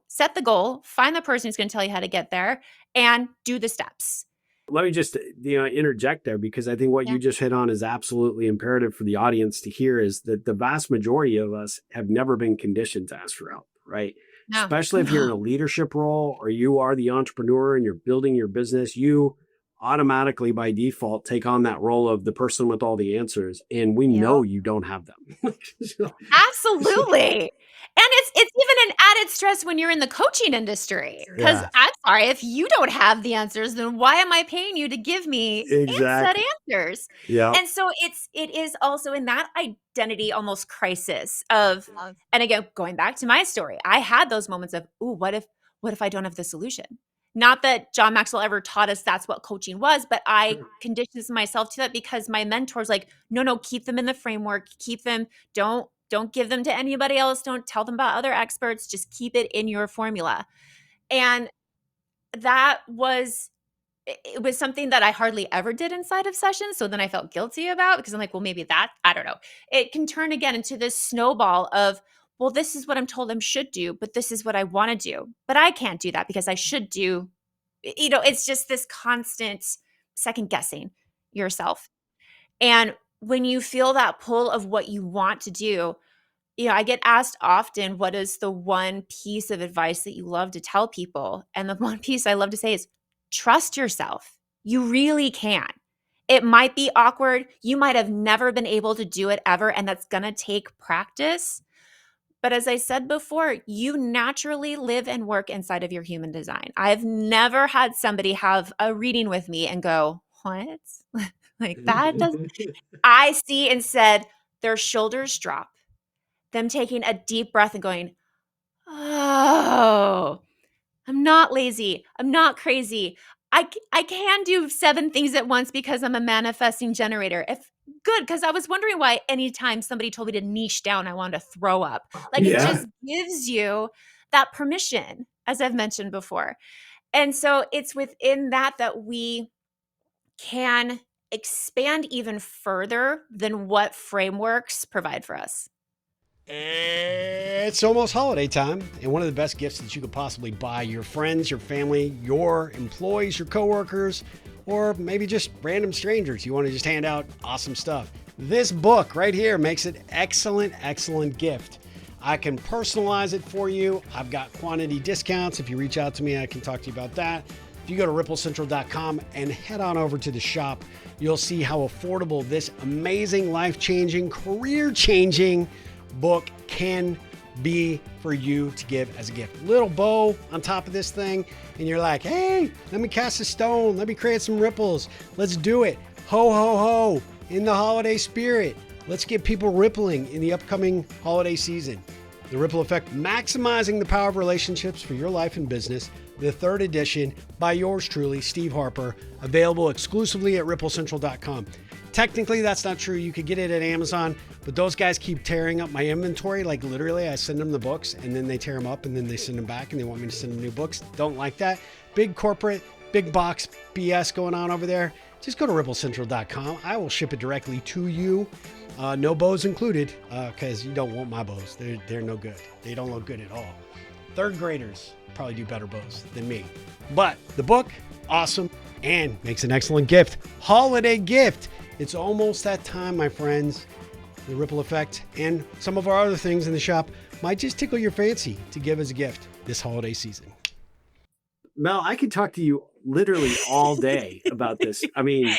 Speaker 2: set the goal, find the person who's going to tell you how to get there, and do the steps.
Speaker 1: Let me just interject there, because I think what you just hit on is absolutely imperative for the audience to hear, is that the vast majority of us have never been conditioned to ask for help, right?
Speaker 2: No.
Speaker 1: Especially if you're in a leadership role or you are the entrepreneur and you're building your business, you automatically by default take on that role of the person with all the answers, and we know you don't have them.
Speaker 2: Absolutely. And it's even an added stress when you're in the coaching industry, because I'm sorry, if you don't have the answers, then why am I paying you to give me set answers?
Speaker 1: Yeah.
Speaker 2: And so it is also in that identity almost crisis of, and again, going back to my story, I had those moments of, ooh, what if I don't have the solution? Not that John Maxwell ever taught us that's what coaching was, but I conditioned myself to that because my mentor's like, no, keep them in the framework, keep them, don't give them to anybody else. Don't tell them about other experts. Just keep it in your formula. And it was something that I hardly ever did inside of sessions. So then I felt guilty about, because I'm like, well, maybe I don't know. It can turn again into this snowball of, well, this is what I'm told I should do, but this is what I want to do. But I can't do that because I should do, it's just this constant second guessing yourself. And when you feel that pull of what you want to do, I get asked often, what is the one piece of advice that you love to tell people? And the one piece I love to say is trust yourself. You really can. It might be awkward. You might have never been able to do it ever, and that's going to take practice. But as I said before, you naturally live and work inside of your human design. I've never had somebody have a reading with me and go, what? Like that doesn't. I see instead their shoulders drop, them taking a deep breath and going, oh, I'm not lazy. I'm not crazy. I can do 7 things at once because I'm a manifesting generator. Good, because I was wondering why anytime somebody told me to niche down, I wanted to throw up. Like it just gives you that permission, as I've mentioned before. And so it's within that we can expand even further than what frameworks provide for us.
Speaker 3: It's almost holiday time, and one of the best gifts that you could possibly buy your friends, your family, your employees, your coworkers, or maybe just random strangers. You want to just hand out awesome stuff. This book right here makes it excellent gift. I can personalize it for you. I've got quantity discounts. If you reach out to me, I can talk to you about that. If you go to ripplecentral.com and head on over to the shop, you'll see how affordable this amazing, life-changing, career-changing book can be for you to give as a gift. Little bow on top of this thing, and you're like, hey, let me cast a stone. Let me create some ripples. Let's do it. Ho, ho, ho. In the holiday spirit. Let's get people rippling in the upcoming holiday season. The Ripple Effect, maximizing the power of relationships for your life and business. The 3rd edition by yours truly, Steve Harper, available exclusively at ripplecentral.com. Technically, that's not true. You could get it at Amazon, but those guys keep tearing up my inventory. Like literally, I send them the books and then they tear them up and then they send them back and they want me to send them new books. Don't like that. Big corporate, big box BS going on over there. Just go to ripplecentral.com. I will ship it directly to you. No bows included, because you don't want my bows. They're no good. They don't look good at all. 3rd graders probably do better bows than me. But the book, awesome, and makes an excellent gift. Holiday gift. It's almost that time, my friends. The Ripple Effect and some of our other things in the shop might just tickle your fancy to give as a gift this holiday season.
Speaker 1: Mel, I could talk to you literally all day about this. I mean,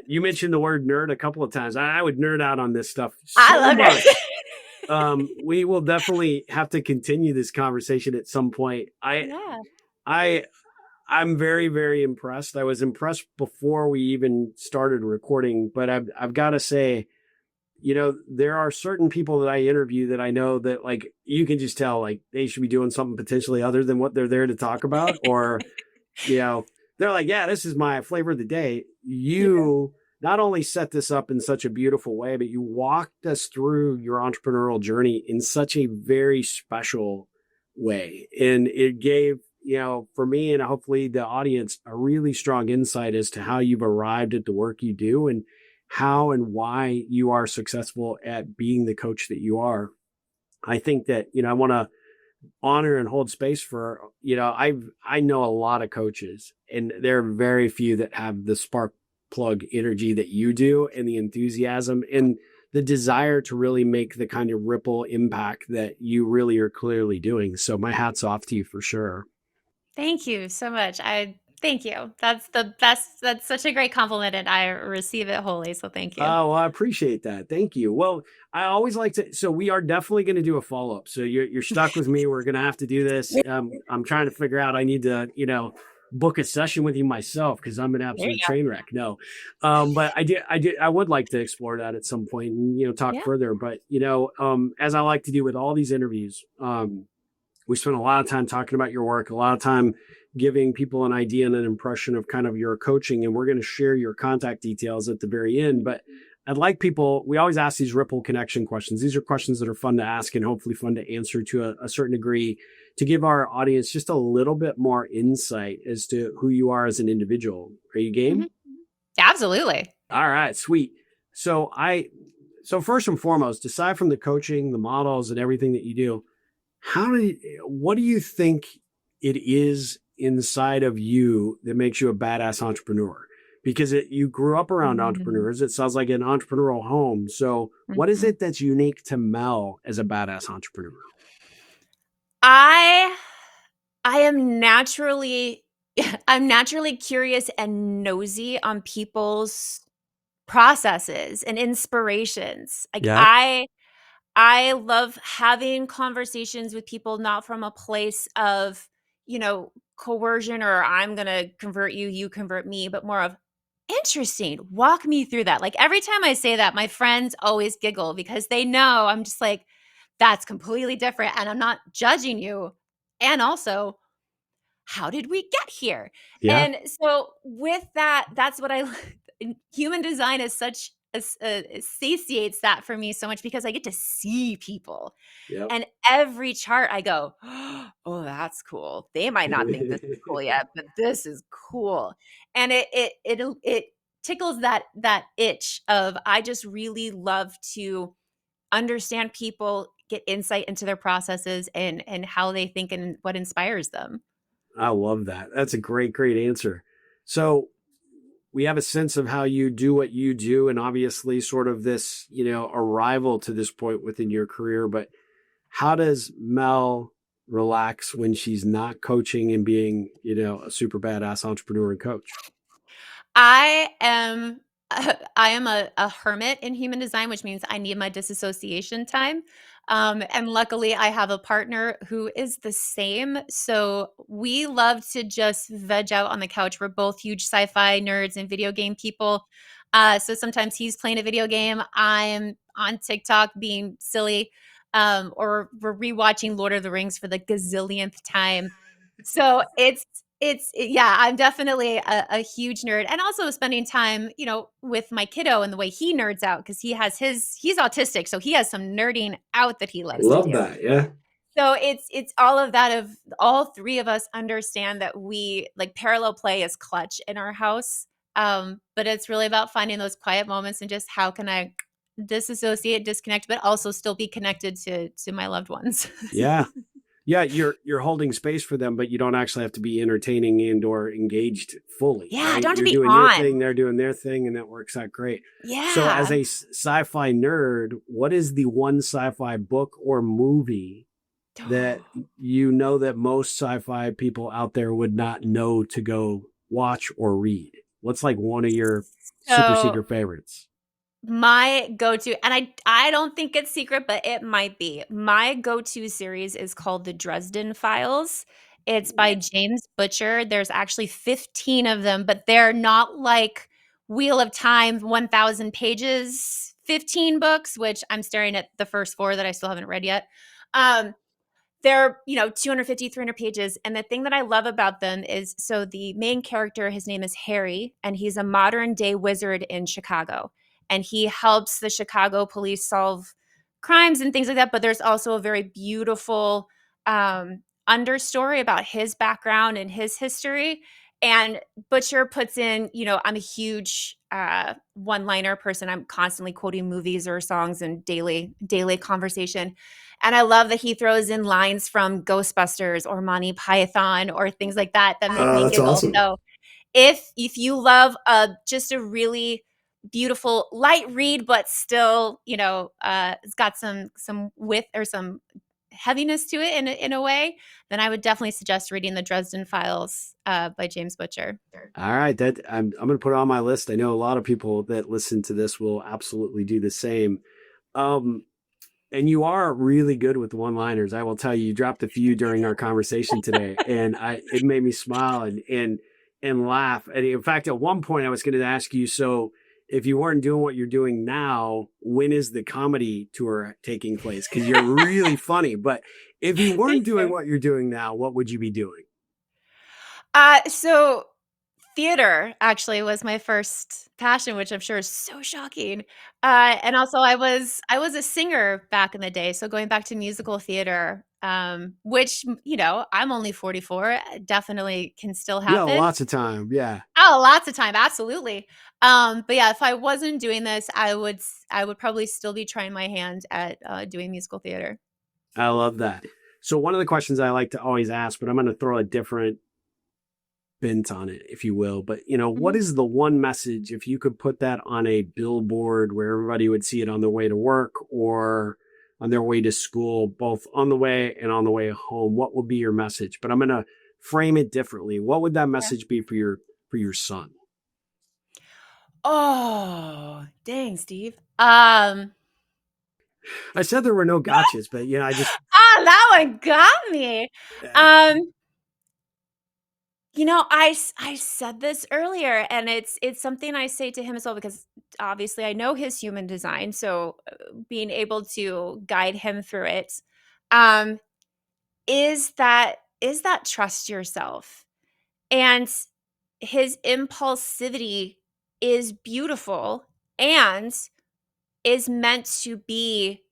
Speaker 1: you mentioned the word nerd a couple of times. I would nerd out on this stuff so much. We will definitely have to continue this conversation at some point. I'm very, very impressed. I was impressed before we even started recording, but I've got to say, there are certain people that I interview that I know that like, you can just tell like they should be doing something potentially other than what they're there to talk about. Or, they're like, yeah, this is my flavor of the day. You not only set this up in such a beautiful way, but you walked us through your entrepreneurial journey in such a very special way. And it gave, for me and hopefully the audience, a really strong insight as to how you've arrived at the work you do. And how and why you are successful at being the coach that you are. I think that, I want to honor and hold space for, I know a lot of coaches, and there are very few that have the spark plug energy that you do, and the enthusiasm and the desire to really make the kind of ripple impact that you really are clearly doing. So my hat's off to you for sure.
Speaker 2: Thank you so much. I thank you. That's the best. That's such a great compliment, and I receive it wholly. So thank you.
Speaker 1: Oh, well, I appreciate that. Thank you. Well, I always like to. So we are definitely going to do a follow up. So you're stuck with me. We're going to have to do this. I'm trying to figure out. I need to book a session with you myself because I'm an
Speaker 2: There you
Speaker 1: absolute
Speaker 2: go.
Speaker 1: train wreck. No, but I would like to explore that at some point and talk
Speaker 2: Yeah.
Speaker 1: further. But as I like to do with all these interviews, we spend a lot of time talking about your work, a lot of time giving people an idea and an impression of kind of your coaching. And we're going to share your contact details at the very end. But I'd like people, we always ask these ripple connection questions. These are questions that are fun to ask and hopefully fun to answer to a certain degree to give our audience just a little bit more insight as to who you are as an individual. Are you game?
Speaker 2: Mm-hmm. Absolutely.
Speaker 1: All right, sweet. So first and foremost, aside from the coaching, the models and everything that you do, what do you think it is inside of you that makes you a badass entrepreneur? Because you grew up around entrepreneurs. It sounds like an entrepreneurial home. So what is it that's unique to Mel as a badass entrepreneur?
Speaker 2: I am naturally I'm naturally curious and nosy on people's processes and inspirations. Like I love having conversations with people, not from a place of, coercion or I'm going to convert you, you convert me, but more of interesting. Walk me through that. Like every time I say that, my friends always giggle because they know I'm just like, that's completely different. And I'm not judging you. And also, how did we get here?
Speaker 1: Yeah.
Speaker 2: And so with that, that's what human design is such it satiates that for me so much because I get to see people.
Speaker 1: Yep.
Speaker 2: And every chart I go, oh, that's cool. They might not think this is cool yet, but this is cool. And it tickles that itch of I just really love to understand people, get insight into their processes and how they think and what inspires them.
Speaker 1: I love that. That's a great answer. So we have a sense of how you do what you do, and obviously sort of this, arrival to this point within your career. But how does Mel relax when she's not coaching and being, a super badass entrepreneur and coach?
Speaker 2: I am a hermit in human design, which means I need my disassociation time. And luckily, I have a partner who is the same. So we love to just veg out on the couch. We're both huge sci-fi nerds and video game people. So sometimes he's playing a video game. I'm on TikTok being silly, or we're rewatching Lord of the Rings for the gazillionth time. So yeah, I'm definitely a huge nerd, and also spending time, with my kiddo and the way he nerds out because he's autistic, so he has some nerding out that he
Speaker 1: I
Speaker 2: loves to
Speaker 1: love
Speaker 2: do.
Speaker 1: that. Yeah.
Speaker 2: So it's all of that. Of all three of us understand that we like parallel play is clutch in our house, but it's really about finding those quiet moments and just how can I disassociate, disconnect, but also still be connected to my loved ones.
Speaker 1: Yeah. Yeah, you're holding space for them, but you don't actually have to be entertaining and or engaged fully.
Speaker 2: Yeah,
Speaker 1: right?
Speaker 2: I don't have to
Speaker 1: You're
Speaker 2: be
Speaker 1: doing your
Speaker 2: on.
Speaker 1: thing, they're doing their thing, and that works out great.
Speaker 2: Yeah.
Speaker 1: So, as a sci-fi nerd, what is the one sci-fi book or movie that that most sci-fi people out there would not know to go watch or read? What's like one of your super secret favorites?
Speaker 2: My go-to, and I don't think it's secret, but it might be. My go-to series is called The Dresden Files. It's by James Butcher. There's actually 15 of them, but they're not like Wheel of Time, 1,000 pages, 15 books, which I'm staring at the first 4 that I still haven't read yet. They're, 250, 300 pages. And the thing that I love about them is, so the main character, his name is Harry, and he's a modern day wizard in Chicago. And he helps the Chicago police solve crimes and things like that. But there's also a very beautiful understory about his background and his history. And Butcher puts in, I'm a huge one-liner person. I'm constantly quoting movies or songs in daily conversation. And I love that he throws in lines from Ghostbusters or Monty Python or things like that make me
Speaker 3: That's
Speaker 2: giggle.
Speaker 3: awesome.
Speaker 2: So if you love just a really beautiful light read, but still, it's got some width or some heaviness to it in a way, then I would definitely suggest reading the Dresden Files by James Butcher.
Speaker 1: All right, that I'm going to put it on my list. I know a lot of people that listen to this will absolutely do the same. And you are really good with one-liners. I will tell you, you dropped a few during our conversation today, and it made me smile and laugh. And in fact, at one point, I was going to ask you, so if you weren't doing what you're doing now, when is the comedy tour taking place? Because you're really funny. But if you weren't doing what you're doing now, what would you be doing?
Speaker 2: So theater actually was my first passion, which I'm sure is so shocking. And also I was a singer back in the day. So going back to musical theater, which, I'm only 44, definitely can still
Speaker 1: Yeah,
Speaker 2: happen.
Speaker 1: lots of time. Yeah.
Speaker 2: Oh, lots of time. Absolutely. But yeah, if I wasn't doing this, I would probably still be trying my hand at doing musical theater.
Speaker 1: I love that. So one of the questions I like to always ask, but I'm going to throw a different bent on it, if you will. But, what is the one message, if you could put that on a billboard where everybody would see it on their way to work or on their way to school, both on the way and on the way home, what would be your message? But I'm going to frame it differently. What would that message be for your son?
Speaker 2: Oh, dang, Steve.
Speaker 1: I said there were no gotchas, but I just
Speaker 2: That one got me. I said this earlier, and it's something I say to him as well, because obviously I know his human design, so being able to guide him through it, is that trust yourself. And his impulsivity is beautiful and is meant to be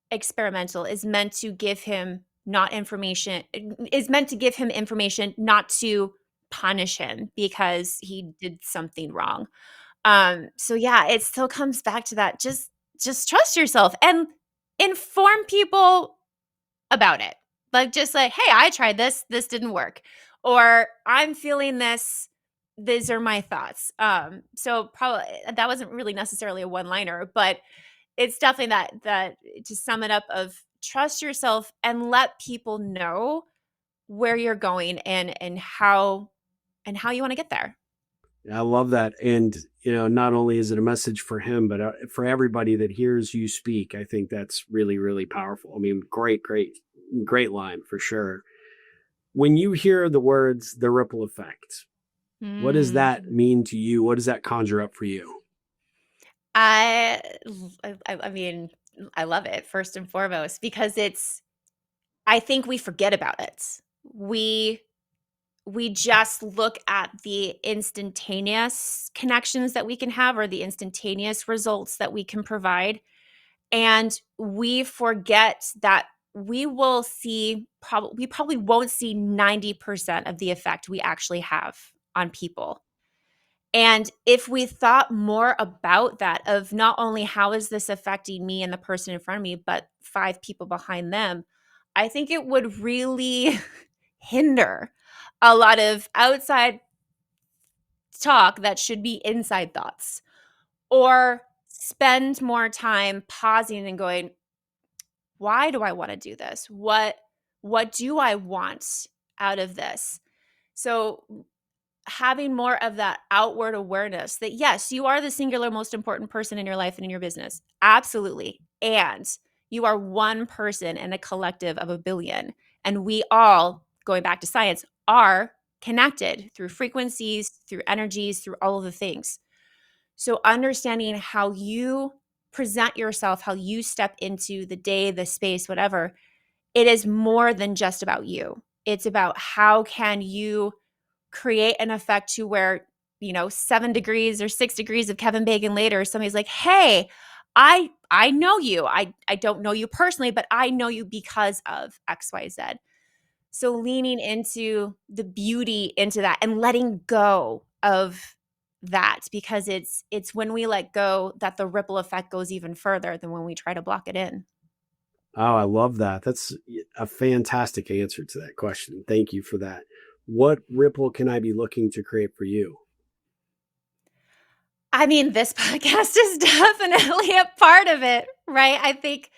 Speaker 2: experimental, is meant to give him information, not to punish him because he did something wrong. So yeah, it still comes back to that. Just trust yourself and inform people about it. Like, just like, hey, I tried this didn't work, or I'm feeling this, these are my thoughts. So probably that wasn't really necessarily a one-liner, but it's definitely that to sum it up, of trust yourself and let people know where you're going and how you want to get there.
Speaker 1: I love that. And, not only is it a message for him, but for everybody that hears you speak, I think that's really, really powerful. I mean, great, great, great line for sure. When you hear the words, the ripple effect, what does that mean to you? What does that conjure up for you?
Speaker 2: I mean, I love it, first and foremost, because I think we forget about it. We just look at the instantaneous connections that we can have, or the instantaneous results that we can provide. And we forget that we probably won't see 90% of the effect we actually have on people. And if we thought more about that, of not only how is this affecting me and the person in front of me, but 5 people behind them, I think it would really hinder a lot of outside talk that should be inside thoughts, or spend more time pausing and going, why do I want to do this? What do I want out of this? So having more of that outward awareness that, yes, you are the singular most important person in your life and in your business. Absolutely. And you are one person in a collective of a billion. And we all, going back to science, are connected through frequencies, through energies, through all of the things. So understanding how you present yourself, how you step into the day, the space, whatever, it is more than just about you. It's about how can you create an effect to where, 7 degrees or 6 degrees of Kevin Bacon later, somebody's like, hey, I know you. I don't know you personally, but I know you because of XYZ. So leaning into the beauty into that and letting go of that, because it's when we let go that the ripple effect goes even further than when we try to block it in.
Speaker 1: Oh, I love that. That's a fantastic answer to that question. Thank you for that. What ripple can I be looking to create for you?
Speaker 2: I mean, this podcast is definitely a part of it, right? I think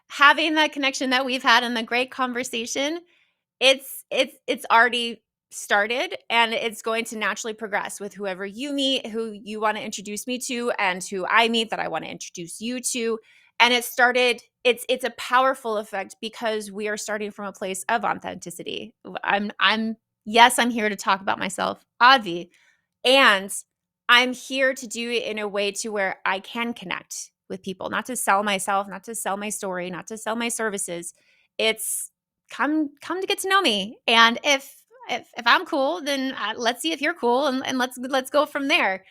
Speaker 2: having that connection that we've had and the great conversation, it's already started, and it's going to naturally progress with whoever you meet, who you want to introduce me to, and who I meet that I want to introduce you to. And it's a powerful effect because we are starting from a place of authenticity. Yes, I'm here to talk about myself, Audvi, and I'm here to do it in a way to where I can connect with people, not to sell myself, not to sell my story, not to sell my services. It's come to get to know me. And if I'm cool, then let's see if you're cool, and let's go from there.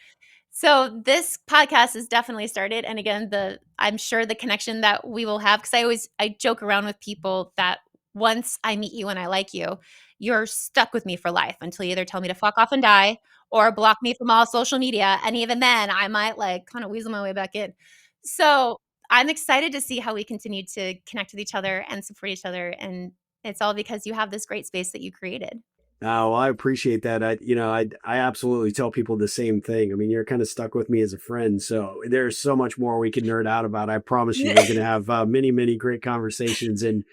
Speaker 2: So this podcast is definitely started, and again, I'm sure the connection that we will have, because I joke around with people that once I meet you and I like you, you're stuck with me for life until you either tell me to fuck off and die or block me from all social media, and even then, I might like kind of weasel my way back in. So I'm excited to see how we continue to connect with each other and support each other, and it's all because you have this great space that you created.
Speaker 1: Oh, well, I appreciate that. I absolutely tell people the same thing. I mean, you're kind of stuck with me as a friend, so there's so much more we can nerd out about. I promise you, we're going to have many, many great conversations. And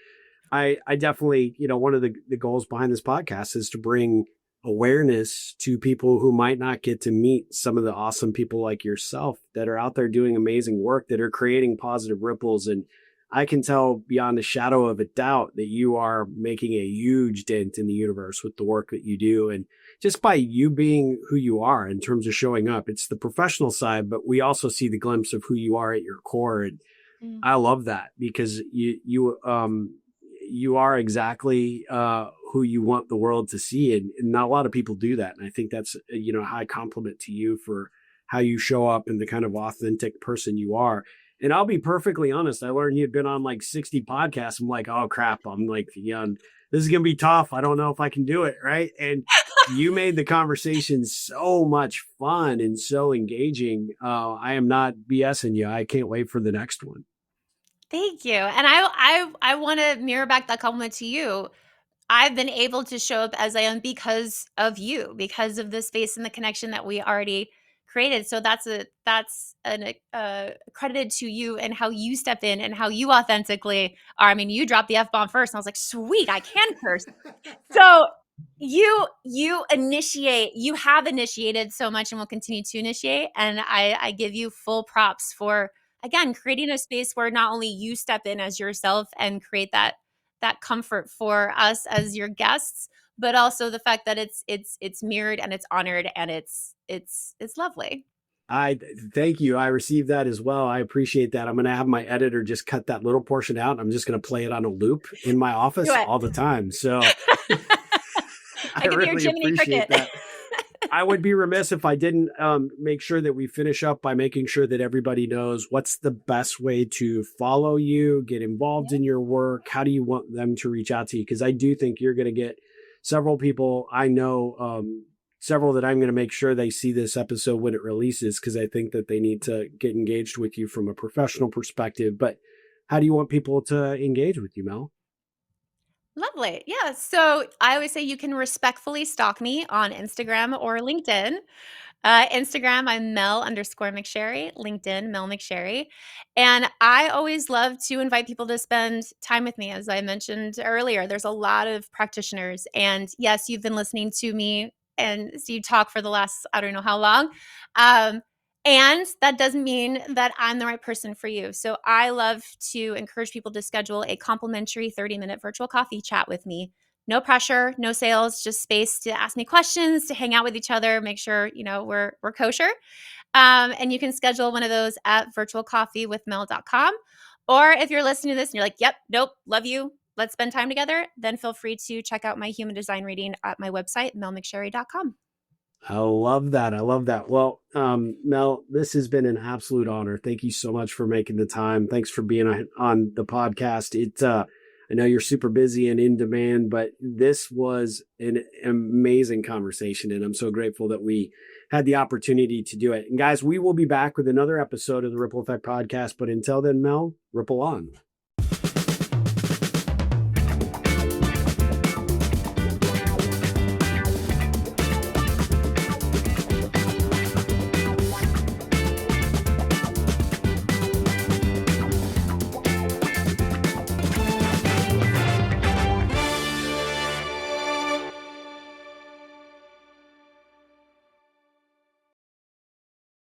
Speaker 1: I definitely, one of the goals behind this podcast is to bring awareness to people who might not get to meet some of the awesome people like yourself that are out there doing amazing work, that are creating positive ripples. And I can tell beyond a shadow of a doubt that you are making a huge dent in the universe with the work that you do. And just by you being who you are in terms of showing up, it's the professional side, but we also see the glimpse of who you are at your core. And I love that because you are exactly who you want the world to see. And not a lot of people do that. And I think that's, a high compliment to you for how you show up and the kind of authentic person you are. And I'll be perfectly honest. I learned you'd been on like 60 podcasts. I'm like, oh crap. I'm like, this is going to be tough. I don't know if I can do it. Right. And you made the conversation so much fun and so engaging. I am not BSing you. I can't wait for the next one.
Speaker 2: Thank you. And I want to mirror back that compliment to you. I've been able to show up as I am because of you, because of the space and the connection that we already created. So that's an credited to you and how you step in and how you authentically are. I mean, you dropped the F-bomb first, and I was like, sweet, I can curse. So you have initiated so much and will continue to initiate. And I give you full props for, again, creating a space where not only you step in as yourself and create that comfort for us as your guests, but also the fact that it's mirrored and it's honored and it's lovely.
Speaker 1: I thank you. I received that as well. I appreciate that. I'm going to have my editor just cut that little portion out. I'm just going to play it on a loop in my office all the time. So I really appreciate that. I would be remiss if I didn't make sure that we finish up by making sure that everybody knows what's the best way to follow you, get involved in your work. How do you want them to reach out to you? Because I do think you're going to get several people. I know several that I'm going to make sure they see this episode when it releases, because I think that they need to get engaged with you from a professional perspective. But how do you want people to engage with you, Mel?
Speaker 2: Lovely. Yeah. So I always say you can respectfully stalk me on Instagram or LinkedIn. Instagram, I'm Mel_McSherry. LinkedIn, Mel McSherry. And I always love to invite people to spend time with me. As I mentioned earlier, there's a lot of practitioners. And yes, you've been listening to me and you talk for the last, I don't know how long. And that doesn't mean that I'm the right person for you. So I love to encourage people to schedule a complimentary 30-minute virtual coffee chat with me. No pressure, no sales, just space to ask me questions, to hang out with each other, make sure, we're kosher. And you can schedule one of those at virtualcoffeewithmel.com. Or if you're listening to this and you're like, yep, nope, love you, let's spend time together, then feel free to check out my human design reading at my website, melmcsherry.com.
Speaker 1: I love that. I love that. Well, Mel, this has been an absolute honor. Thank you so much for making the time. Thanks for being on the podcast. I know you're super busy and in demand, but this was an amazing conversation. And I'm so grateful that we had the opportunity to do it. And guys, we will be back with another episode of the Ripple Effect podcast. But until then, Mel, ripple on.